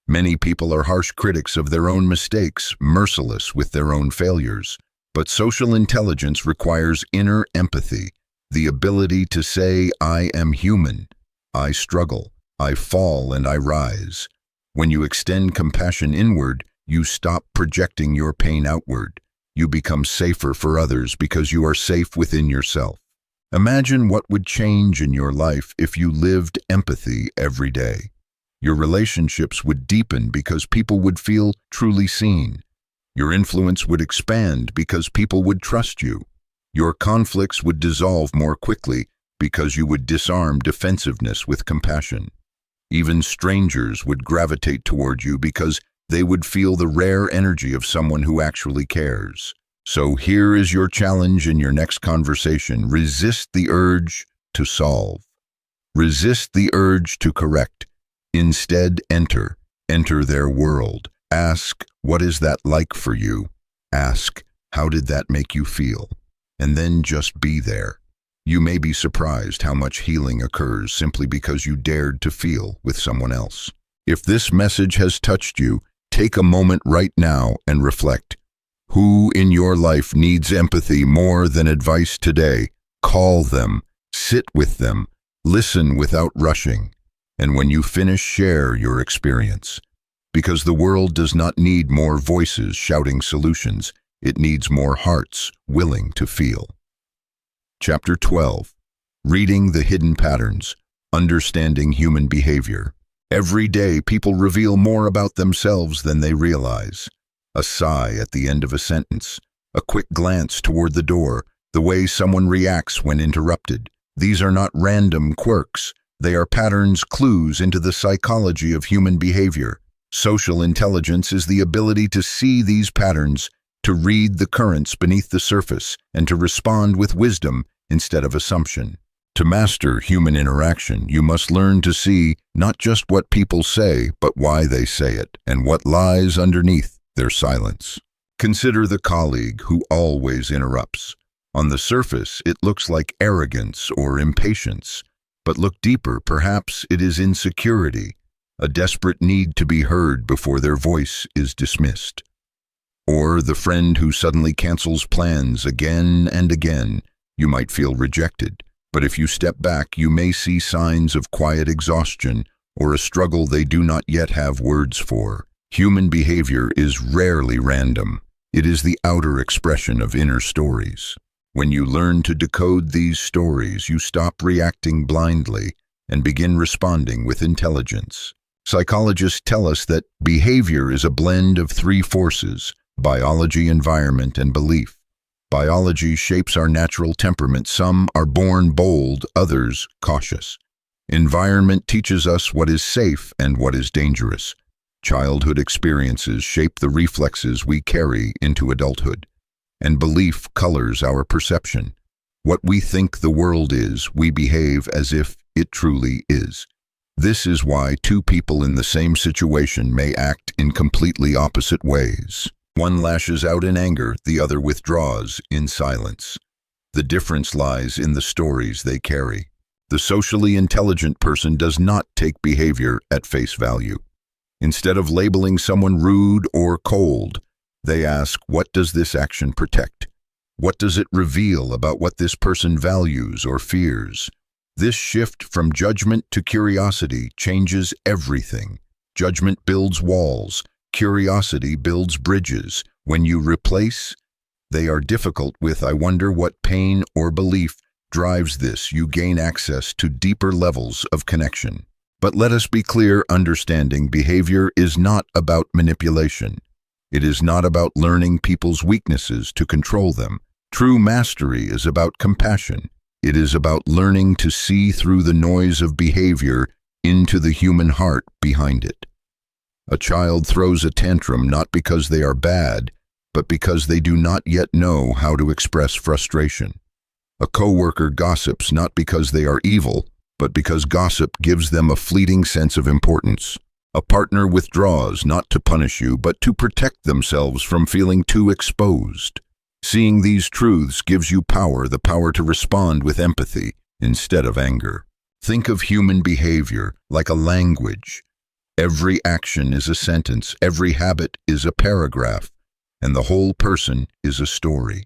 Many people are harsh critics of their own mistakes, merciless with their own failures. But social intelligence requires inner empathy. the ability to say, I am human, I struggle, I fall and I rise. When you extend compassion inward, you stop projecting your pain outward. You become safer for others because you are safe within yourself. Imagine what would change in your life if you lived empathy every day. Your relationships would deepen because people would feel truly seen. Your influence would expand because people would trust you. Your conflicts would dissolve more quickly because you would disarm defensiveness with compassion. Even strangers would gravitate toward you because they would feel the rare energy of someone who actually cares. So here is your challenge in your next conversation. Resist the urge to solve. Resist the urge to correct. Instead, enter their world. Ask, what is that like for you? Ask, how did that make you feel? And then just be there. You may be surprised how much healing occurs simply because you dared to feel with someone else. If this message has touched you, take a moment right now and reflect. Who in your life needs empathy more than advice today? Call them, sit with them, listen without rushing. And when you finish, share your experience. Because the world does not need more voices shouting solutions. It needs more hearts willing to feel. Chapter 12. Reading the Hidden Patterns. Understanding Human Behavior. Every day, people reveal more about themselves than they realize. A sigh at the end of a sentence, a quick glance toward the door, the way someone reacts when interrupted. These are not random quirks. They are patterns, clues into the psychology of human behavior. Social intelligence is the ability to see these patterns, to read the currents beneath the surface, and to respond with wisdom instead of assumption. To master human interaction, you must learn to see not just what people say, but why they say it, and what lies underneath their silence. Consider the colleague who always interrupts. On the surface, it looks like arrogance or impatience, but look deeper, perhaps it is insecurity, a desperate need to be heard before their voice is dismissed. Or the friend who suddenly cancels plans again and again. You might feel rejected, but if you step back, you may see signs of quiet exhaustion or a struggle they do not yet have words for. Human behavior is rarely random. It is the outer expression of inner stories. When you learn to decode these stories, you stop reacting blindly and begin responding with intelligence. Psychologists tell us that behavior is a blend of three forces: biology, environment, and belief. Biology shapes our natural temperament. Some are born bold, others cautious. Environment teaches us what is safe and what is dangerous. Childhood experiences shape the reflexes we carry into adulthood. And belief colors our perception. What we think the world is, we behave as if it truly is. This is why two people in the same situation may act in completely opposite ways. One lashes out in anger, the other withdraws in silence. The difference lies in the stories they carry. The socially intelligent person does not take behavior at face value. Instead of labeling someone rude or cold, they ask, what does this action protect? What does it reveal about what this person values or fears? This shift from judgment to curiosity changes everything. Judgment builds walls. Curiosity builds bridges. When you replace, they are difficult with, I wonder what pain or belief drives this, you gain access to deeper levels of connection. But let us be clear, understanding behavior is not about manipulation. It is not about learning people's weaknesses to control them. True mastery is about compassion. It is about learning to see through the noise of behavior into the human heart behind it. A child throws a tantrum not because they are bad, but because they do not yet know how to express frustration. A coworker gossips not because they are evil, but because gossip gives them a fleeting sense of importance. A partner withdraws not to punish you, but to protect themselves from feeling too exposed. Seeing these truths gives you power, the power to respond with empathy instead of anger. Think of human behavior like a language. Every action is a sentence, every habit is a paragraph, and the whole person is a story.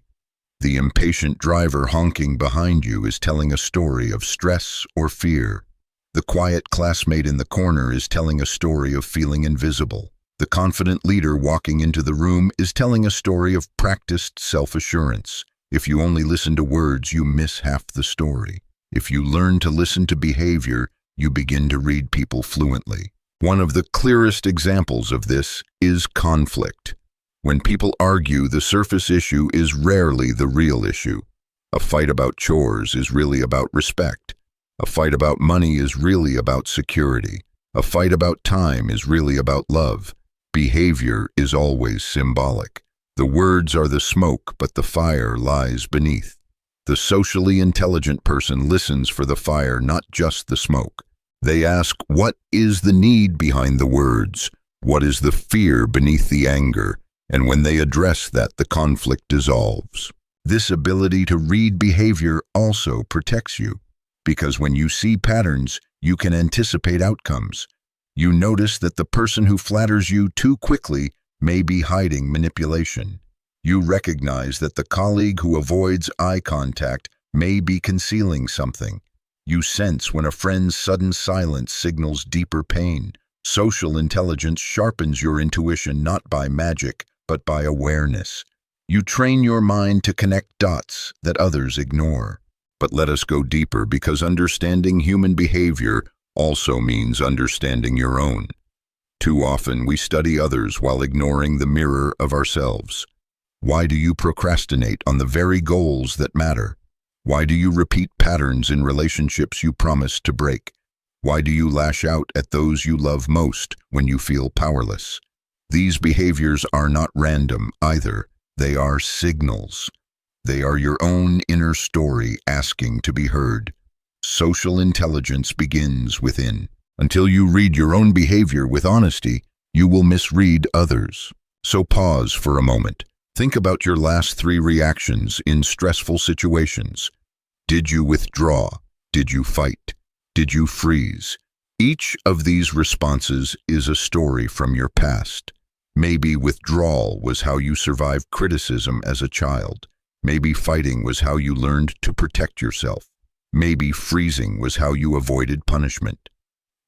The impatient driver honking behind you is telling a story of stress or fear. The quiet classmate in the corner is telling a story of feeling invisible. The confident leader walking into the room is telling a story of practiced self-assurance. If you only listen to words, you miss half the story. If you learn to listen to behavior, you begin to read people fluently. One of the clearest examples of this is conflict. When people argue, the surface issue is rarely the real issue. A fight about chores is really about respect. A fight about money is really about security. A fight about time is really about love. Behavior is always symbolic. The words are the smoke, but the fire lies beneath. The socially intelligent person listens for the fire, not just the smoke. They ask, what is the need behind the words? What is the fear beneath the anger? And when they address that, the conflict dissolves. This ability to read behavior also protects you, because when you see patterns, you can anticipate outcomes. You notice that the person who flatters you too quickly may be hiding manipulation. You recognize that the colleague who avoids eye contact may be concealing something. You sense when a friend's sudden silence signals deeper pain. Social intelligence sharpens your intuition not by magic, but by awareness. You train your mind to connect dots that others ignore. But let us go deeper, because understanding human behavior also means understanding your own. Too often we study others while ignoring the mirror of ourselves. Why do you procrastinate on the very goals that matter? Why do you repeat patterns in relationships you promised to break? Why do you lash out at those you love most when you feel powerless? These behaviors are not random either. They are signals. They are your own inner story asking to be heard. Social intelligence begins within. Until you read your own behavior with honesty, you will misread others. So pause for a moment. Think about your last 3 reactions in stressful situations. Did you withdraw? Did you fight? Did you freeze? Each of these responses is a story from your past. Maybe withdrawal was how you survived criticism as a child. Maybe fighting was how you learned to protect yourself. Maybe freezing was how you avoided punishment.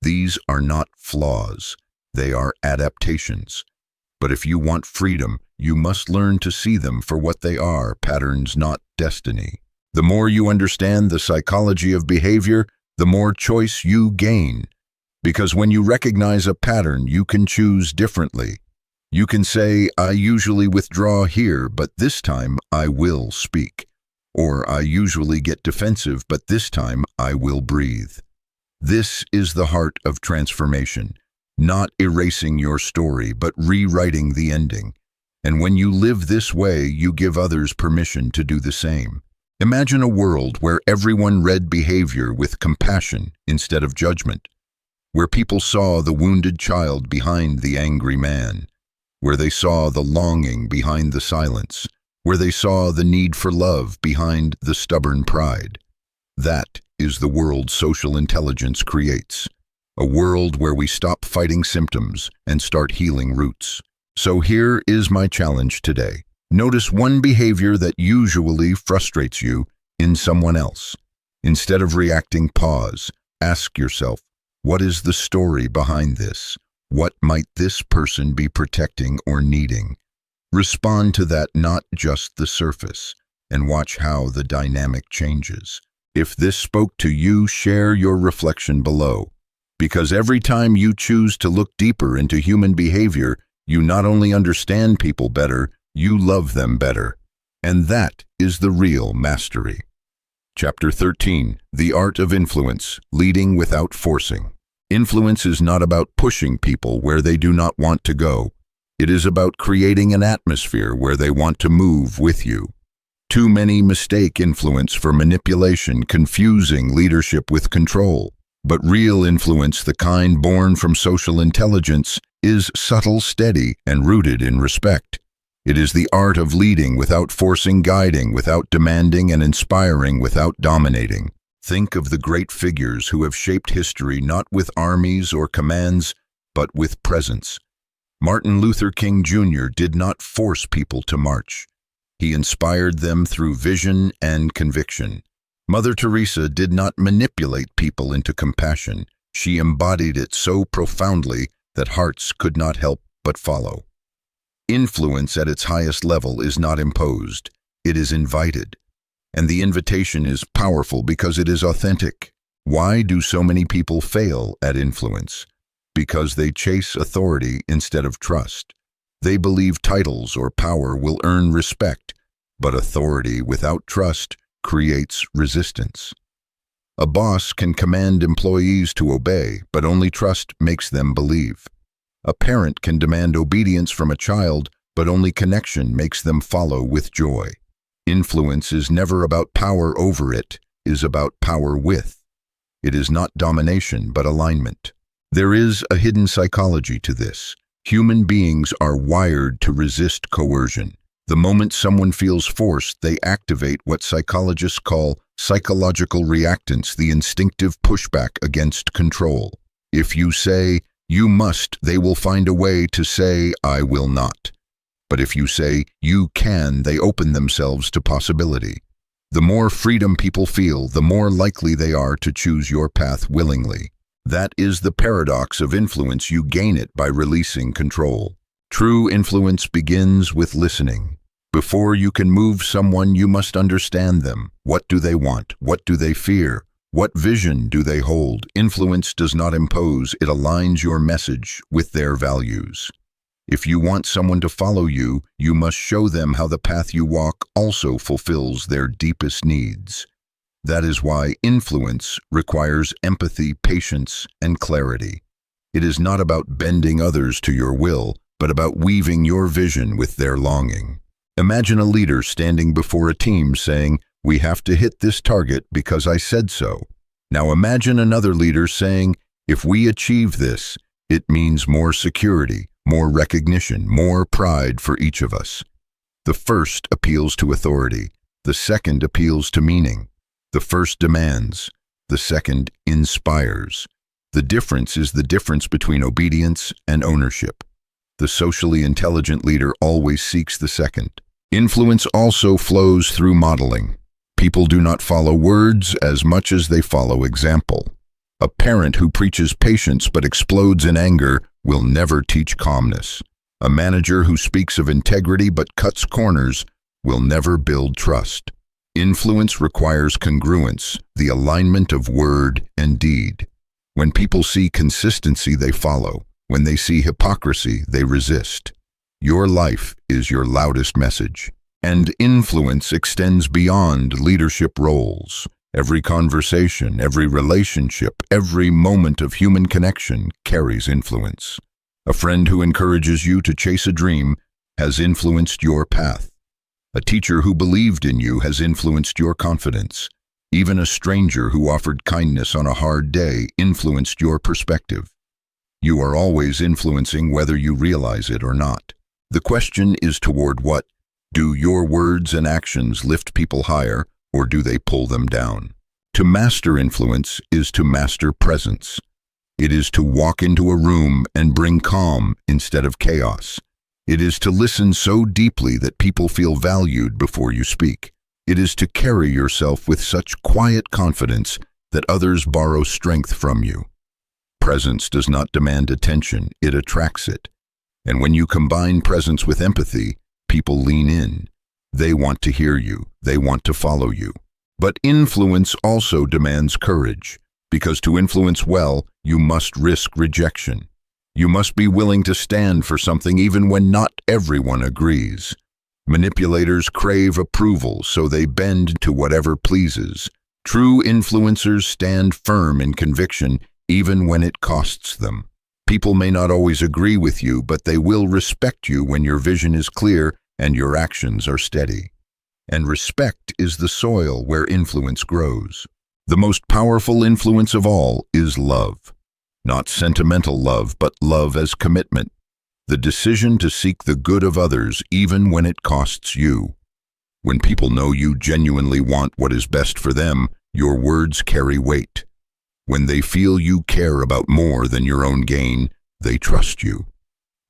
These are not flaws. They are adaptations. But if you want freedom, you must learn to see them for what they are, patterns, not destiny. The more you understand the psychology of behavior, the more choice you gain. Because when you recognize a pattern, you can choose differently. You can say, I usually withdraw here, but this time I will speak. Or I usually get defensive, but this time I will breathe. This is the heart of transformation. Not erasing your story, but rewriting the ending. And when you live this way, you give others permission to do the same. Imagine a world where everyone read behavior with compassion instead of judgment, where people saw the wounded child behind the angry man, where they saw the longing behind the silence, where they saw the need for love behind the stubborn pride. That is the world social intelligence creates. A world where we stop fighting symptoms and start healing roots. So here is my challenge today. Notice one behavior that usually frustrates you in someone else. Instead of reacting, pause. Ask yourself, what is the story behind this? What might this person be protecting or needing? Respond to that, not just the surface, and watch how the dynamic changes. If this spoke to you, share your reflection below. Because every time you choose to look deeper into human behavior, you not only understand people better, you love them better. And that is the real mastery. Chapter 13, The Art of Influence, Leading Without Forcing. Influence is not about pushing people where they do not want to go. It is about creating an atmosphere where they want to move with you. Too many mistake influence for manipulation, confusing leadership with control. But real influence, the kind born from social intelligence, is subtle, steady, and rooted in respect. It is the art of leading without forcing, guiding without demanding, and inspiring without dominating. Think of the great figures who have shaped history not with armies or commands, but with presence. Martin Luther King Jr. did not force people to march. He inspired them through vision and conviction. Mother Teresa did not manipulate people into compassion. She embodied it so profoundly that hearts could not help but follow. Influence at its highest level is not imposed, it is invited. And the invitation is powerful because it is authentic. Why do so many people fail at influence? Because they chase authority instead of trust. They believe titles or power will earn respect, but authority without trust creates resistance. A boss can command employees to obey, but only trust makes them believe. A parent can demand obedience from a child, but only connection makes them follow with joy. Influence is never about power over, it is about power with. It is not domination, but alignment. There is a hidden psychology to this. Human beings are wired to resist coercion. The moment someone feels forced, they activate what psychologists call psychological reactance, the instinctive pushback against control. If you say, "You must," they will find a way to say, "I will not." But if you say, "You can," they open themselves to possibility. The more freedom people feel, the more likely they are to choose your path willingly. That is the paradox of influence. You gain it by releasing control. True influence begins with listening. Before you can move someone, you must understand them. What do they want? What do they fear? What vision do they hold? Influence does not impose, it aligns your message with their values. If you want someone to follow you, you must show them how the path you walk also fulfills their deepest needs. That is why influence requires empathy, patience, and clarity. It is not about bending others to your will, but about weaving your vision with their longing. Imagine a leader standing before a team saying, "We have to hit this target because I said so." Now imagine another leader saying, "If we achieve this, it means more security, more recognition, more pride for each of us." The first appeals to authority. The second appeals to meaning. The first demands. The second inspires. The difference is the difference between obedience and ownership. The socially intelligent leader always seeks the second. Influence also flows through modeling. People do not follow words as much as they follow example. A parent who preaches patience but explodes in anger will never teach calmness. A manager who speaks of integrity but cuts corners will never build trust. Influence requires congruence, the alignment of word and deed. When people see consistency, they follow. When they see hypocrisy, they resist. Your life is your loudest message. And influence extends beyond leadership roles. Every conversation, every relationship, every moment of human connection carries influence. A friend who encourages you to chase a dream has influenced your path. A teacher who believed in you has influenced your confidence. Even a stranger who offered kindness on a hard day influenced your perspective. You are always influencing whether you realize it or not. The question is toward what? Do your words and actions lift people higher, or do they pull them down? To master influence is to master presence. It is to walk into a room and bring calm instead of chaos. It is to listen so deeply that people feel valued before you speak. It is to carry yourself with such quiet confidence that others borrow strength from you. Presence does not demand attention, it attracts it. And when you combine presence with empathy, people lean in. They want to hear you, they want to follow you. But influence also demands courage, because to influence well, you must risk rejection. You must be willing to stand for something even when not everyone agrees. Manipulators crave approval, so they bend to whatever pleases. True influencers stand firm in conviction, even when it costs them. People may not always agree with you, but they will respect you when your vision is clear and your actions are steady. And respect is the soil where influence grows. The most powerful influence of all is love. Not sentimental love, but love as commitment. The decision to seek the good of others even when it costs you. When people know you genuinely want what is best for them, your words carry weight. When they feel you care about more than your own gain, they trust you.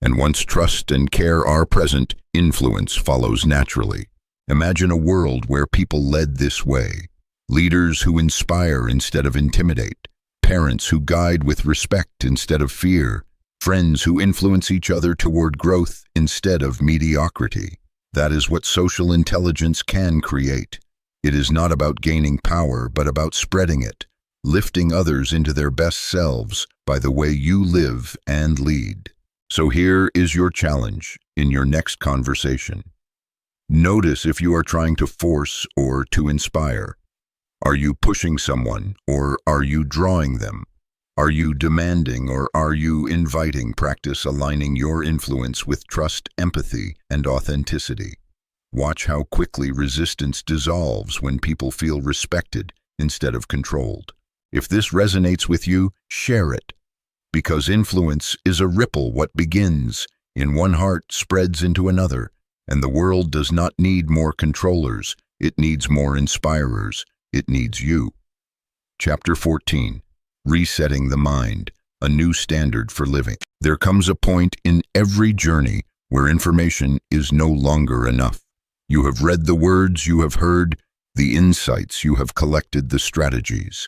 And once trust and care are present, influence follows naturally. Imagine a world where people led this way. Leaders who inspire instead of intimidate. Parents who guide with respect instead of fear. Friends who influence each other toward growth instead of mediocrity. That is what social intelligence can create. It is not about gaining power, but about spreading it, lifting others into their best selves by the way you live and lead. So here is your challenge in your next conversation. Notice if you are trying to force or to inspire. Are you pushing someone, or are you drawing them? Are you demanding, or are you inviting? Practice aligning your influence with trust, empathy, and authenticity. Watch how quickly resistance dissolves when people feel respected instead of controlled. If this resonates with you, share it. Because influence is a ripple. What begins in one heart spreads into another, and the world does not need more controllers. It needs more inspirers. It needs you. Chapter 14. Resetting the mind, a new standard for living. There comes a point in every journey where information is no longer enough. You have read the words you have heard, the insights you have collected, the strategies.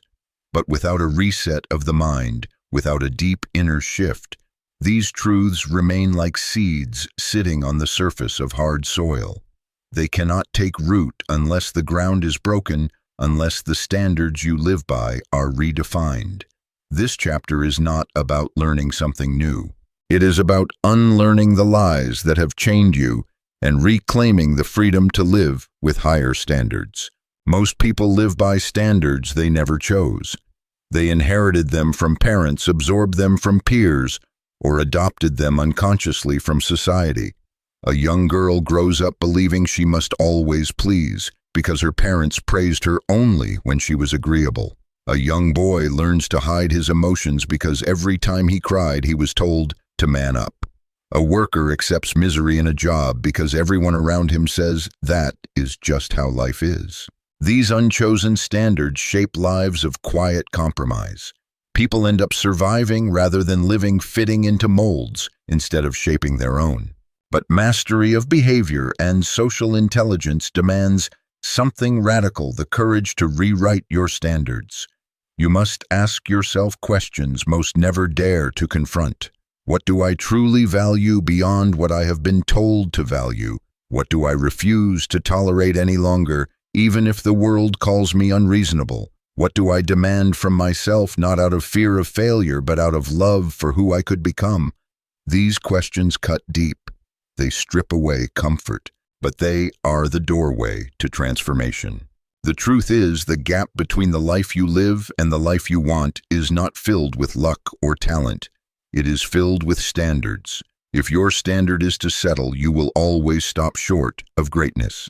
But without a reset of the mind, without a deep inner shift, these truths remain like seeds sitting on the surface of hard soil. They cannot take root unless the ground is broken, unless the standards you live by are redefined. This chapter is not about learning something new. It is about unlearning the lies that have chained you and reclaiming the freedom to live with higher standards. Most people live by standards they never chose. They inherited them from parents, absorbed them from peers, or adopted them unconsciously from society. A young girl grows up believing she must always please, because her parents praised her only when she was agreeable. A young boy learns to hide his emotions because every time he cried, he was told to man up. A worker accepts misery in a job because everyone around him says that is just how life is. These unchosen standards shape lives of quiet compromise. People end up surviving rather than living, fitting into molds instead of shaping their own. But mastery of behavior and social intelligence demands something radical, the courage to rewrite your standards. You must ask yourself questions most never dare to confront. What do I truly value beyond what I have been told to value? What do I refuse to tolerate any longer, even if the world calls me unreasonable? What do I demand from myself, not out of fear of failure, but out of love for who I could become? These questions cut deep. They strip away comfort, but they are the doorway to transformation. The truth is, the gap between the life you live and the life you want is not filled with luck or talent. It is filled with standards. If your standard is to settle, you will always stop short of greatness.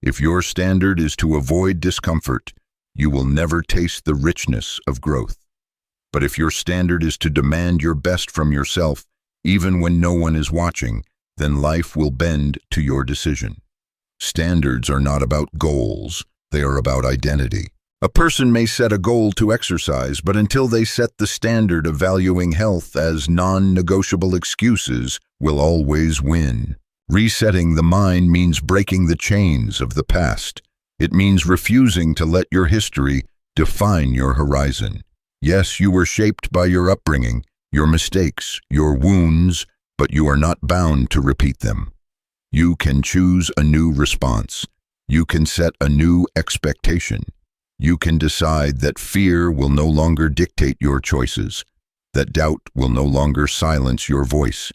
If your standard is to avoid discomfort, you will never taste the richness of growth. But if your standard is to demand your best from yourself, even when no one is watching, then life will bend to your decision. Standards are not about goals, they are about identity. A person may set a goal to exercise, but until they set the standard of valuing health as non-negotiable, excuses will always win. Resetting the mind means breaking the chains of the past. It means refusing to let your history define your horizon. Yes, you were shaped by your upbringing, your mistakes, your wounds, but you are not bound to repeat them. You can choose a new response. You can set a new expectation. You can decide that fear will no longer dictate your choices, that doubt will no longer silence your voice,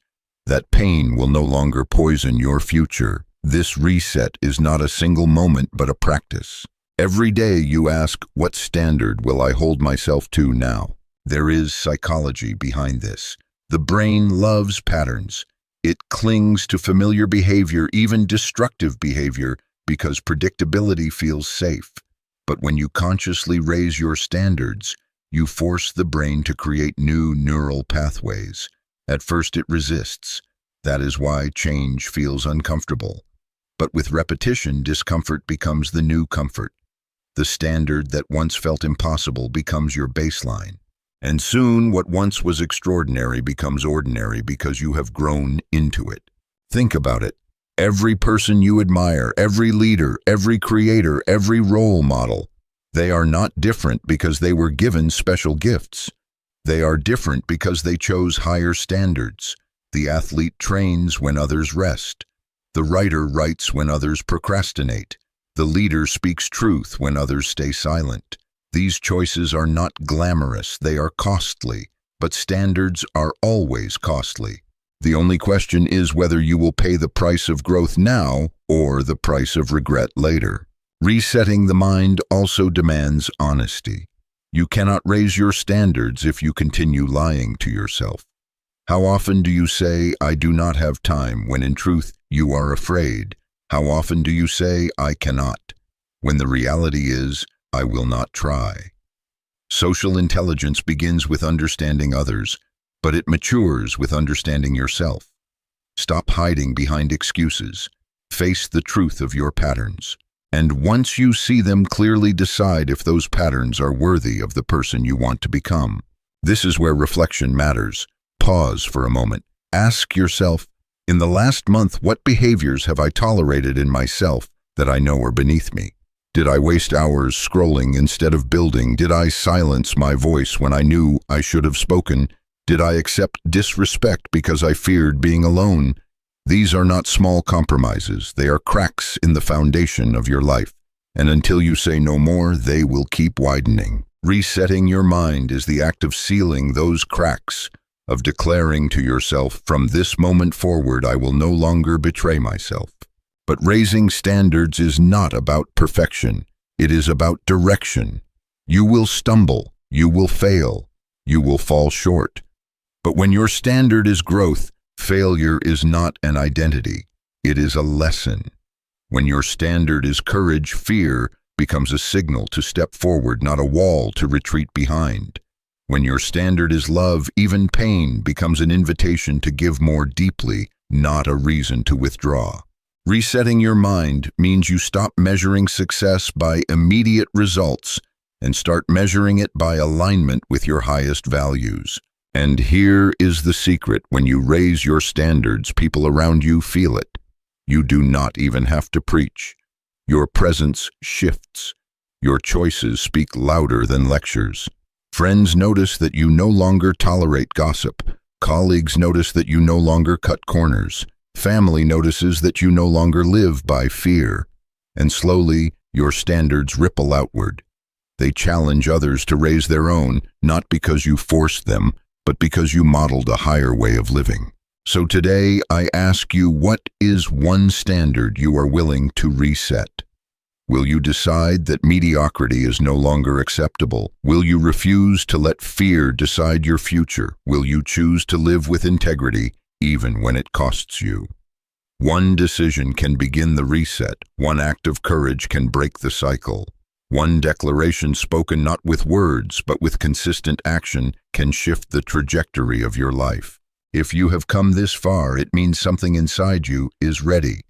that pain will no longer poison your future. This reset is not a single moment, but a practice. Every day you ask, what standard will I hold myself to now? There is psychology behind this. The brain loves patterns. It clings to familiar behavior, even destructive behavior, because predictability feels safe. But when you consciously raise your standards, you force the brain to create new neural pathways. At first it resists. That is why change feels uncomfortable. But with repetition, discomfort becomes the new comfort. The standard that once felt impossible becomes your baseline. And soon, what once was extraordinary becomes ordinary because you have grown into it. Think about it. Every person you admire, every leader, every creator, every role model, they are not different because they were given special gifts. They are different because they chose higher standards. The athlete trains when others rest. The writer writes when others procrastinate. The leader speaks truth when others stay silent. These choices are not glamorous, they are costly, but standards are always costly. The only question is whether you will pay the price of growth now or the price of regret later. Resetting the mind also demands honesty. You cannot raise your standards if you continue lying to yourself. How often do you say, "I do not have time," when in truth you are afraid? How often do you say, "I cannot," when the reality is, "I will not try"? Social intelligence begins with understanding others, but it matures with understanding yourself. Stop hiding behind excuses. Face the truth of your patterns. And once you see them clearly, decide if those patterns are worthy of the person you want to become. This is where reflection matters. Pause for a moment. Ask yourself, in the last month, what behaviors have I tolerated in myself that I know are beneath me? Did I waste hours scrolling instead of building? Did I silence my voice when I knew I should have spoken? Did I accept disrespect because I feared being alone? These are not small compromises. They are cracks in the foundation of your life. And until you say no more, they will keep widening. Resetting your mind is the act of sealing those cracks, of declaring to yourself, from this moment forward, I will no longer betray myself. But raising standards is not about perfection. It is about direction. You will stumble. You will fail. You will fall short. But when your standard is growth, failure is not an identity. It is a lesson. When your standard is courage, fear becomes a signal to step forward, not a wall to retreat behind. When your standard is love, even pain becomes an invitation to give more deeply, not a reason to withdraw. Resetting your mind means you stop measuring success by immediate results and start measuring it by alignment with your highest values. And here is the secret: when you raise your standards, people around you feel it. You do not even have to preach. Your presence shifts. Your choices speak louder than lectures. Friends notice that you no longer tolerate gossip. Colleagues notice that you no longer cut corners. Family notices that you no longer live by fear. And slowly, your standards ripple outward. They challenge others to raise their own, not because you forced them, but because you modeled a higher way of living. So today, I ask you, what is one standard you are willing to reset? Will you decide that mediocrity is no longer acceptable? Will you refuse to let fear decide your future? Will you choose to live with integrity, even when it costs you? One decision can begin the reset. One act of courage can break the cycle. One declaration spoken not with words, but with consistent action, can shift the trajectory of your life. If you have come this far, it means something inside you is ready.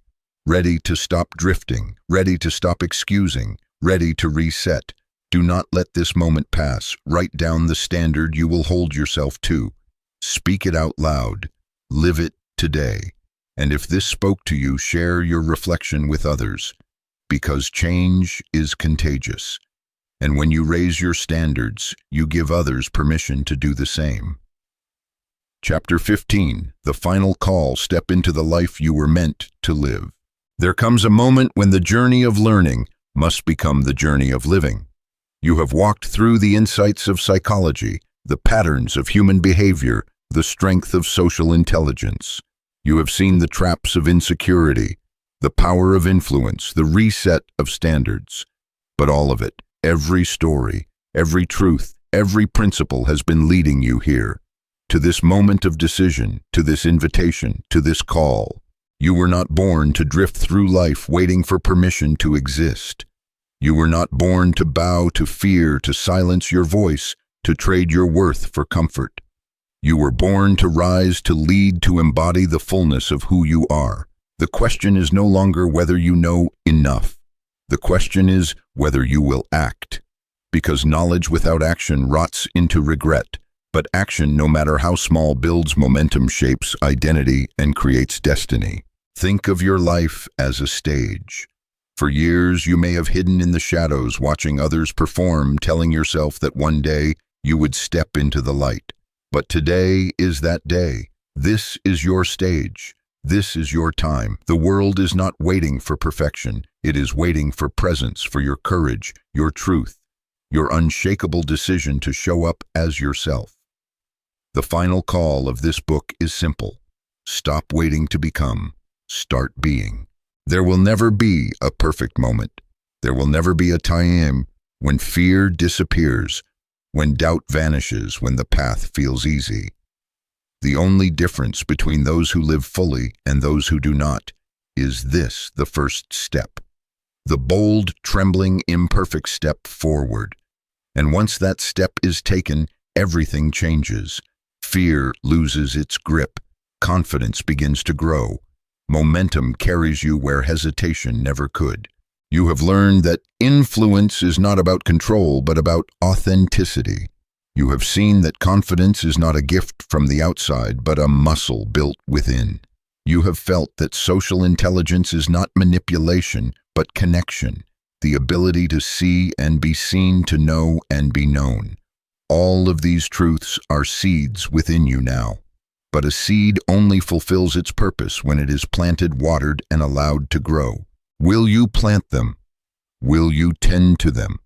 Ready to stop drifting, ready to stop excusing, ready to reset. Do not let this moment pass. Write down the standard you will hold yourself to. Speak it out loud. Live it today. And if this spoke to you, share your reflection with others, because change is contagious. And when you raise your standards, you give others permission to do the same. Chapter 15, The Final Call. Step into the life you were meant to live. There comes a moment when the journey of learning must become the journey of living. You have walked through the insights of psychology, the patterns of human behavior, the strength of social intelligence. You have seen the traps of insecurity, the power of influence, the reset of standards. But all of it, every story, every truth, every principle has been leading you here, to this moment of decision, to this invitation, to this call. You were not born to drift through life waiting for permission to exist. You were not born to bow to fear, to silence your voice, to trade your worth for comfort. You were born to rise, to lead, to embody the fullness of who you are. The question is no longer whether you know enough. The question is whether you will act. Because knowledge without action rots into regret, but action, no matter how small, builds momentum, shapes identity, and creates destiny. Think of your life as a stage. For years, you may have hidden in the shadows, watching others perform, telling yourself that one day you would step into the light. But today is that day. This is your stage. This is your time. The world is not waiting for perfection. It is waiting for presence, for your courage, your truth, your unshakable decision to show up as yourself. The final call of this book is simple. Stop waiting to become. Start being. There will never be a perfect moment. There will never be a time when fear disappears, when doubt vanishes, when the path feels easy. The only difference between those who live fully and those who do not is this, the first step. The bold, trembling, imperfect step forward. And once that step is taken, everything changes. Fear loses its grip. Confidence begins to grow. Momentum carries you where hesitation never could. You have learned that influence is not about control, but about authenticity. You have seen that confidence is not a gift from the outside, but a muscle built within. You have felt that social intelligence is not manipulation, but connection, the ability to see and be seen, to know and be known. All of these truths are seeds within you now. But a seed only fulfills its purpose when it is planted, watered, and allowed to grow. Will you plant them? Will you tend to them?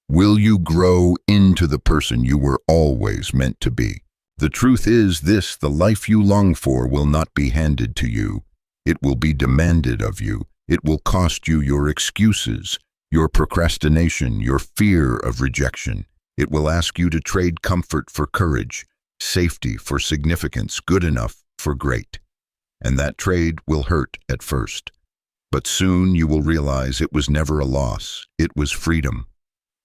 Will you grow into the person you were always meant to be? The truth is this: the life you long for will not be handed to you. It will be demanded of you. It will cost you your excuses, your procrastination, your fear of rejection. It will ask you to trade comfort for courage, safety for significance, good enough for great. And that trade will hurt at first. But soon you will realize it was never a loss. It was freedom.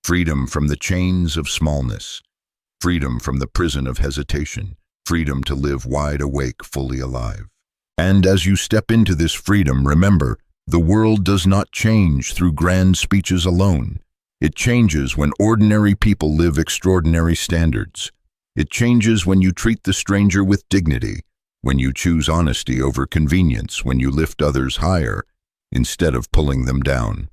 Freedom from the chains of smallness. Freedom from the prison of hesitation. Freedom to live wide awake, fully alive. And as you step into this freedom, remember, the world does not change through grand speeches alone. It changes when ordinary people live extraordinary standards. It changes when you treat the stranger with dignity, when you choose honesty over convenience, when you lift others higher instead of pulling them down.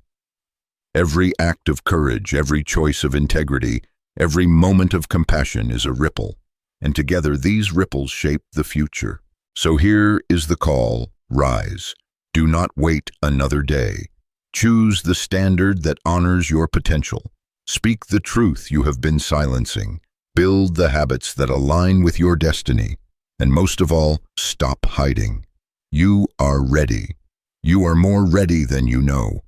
Every act of courage, every choice of integrity, every moment of compassion is a ripple, and together these ripples shape the future. So here is the call: rise. Do not wait another day. Choose the standard that honors your potential. Speak the truth you have been silencing. Build the habits that align with your destiny. And most of all, stop hiding. You are ready. You are more ready than you know.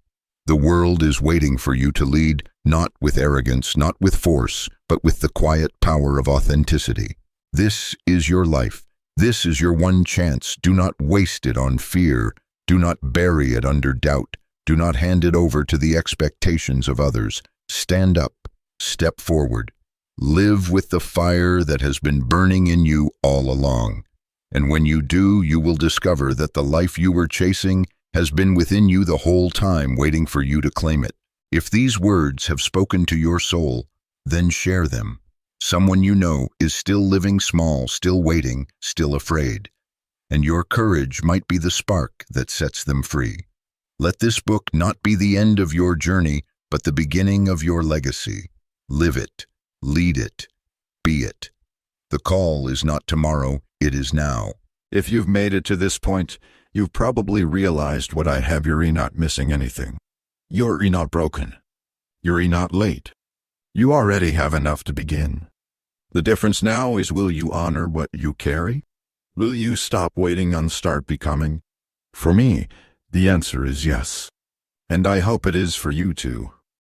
The world is waiting for you to lead, not with arrogance, not with force, but with the quiet power of authenticity. This is your life. This is your one chance. Do not waste it on fear. Do not bury it under doubt. Do not hand it over to the expectations of others. Stand up. Step forward. Live with the fire that has been burning in you all along. And when you do, you will discover that the life you were chasing has been within you the whole time, waiting for you to claim it. If these words have spoken to your soul, then share them. Someone you know is still living small, still waiting, still afraid. And your courage might be the spark that sets them free. Let this book not be the end of your journey, but the beginning of your legacy. Live it. Lead it. Be it. The call is not tomorrow, it is now. If you've made it to this point, you've probably realized what I have. You're not missing anything. You're not broken. You're not late. You already have enough to begin. The difference now is, will you honor what you carry? Will you stop waiting and start becoming? For me, the answer is yes. And I hope it is for you too.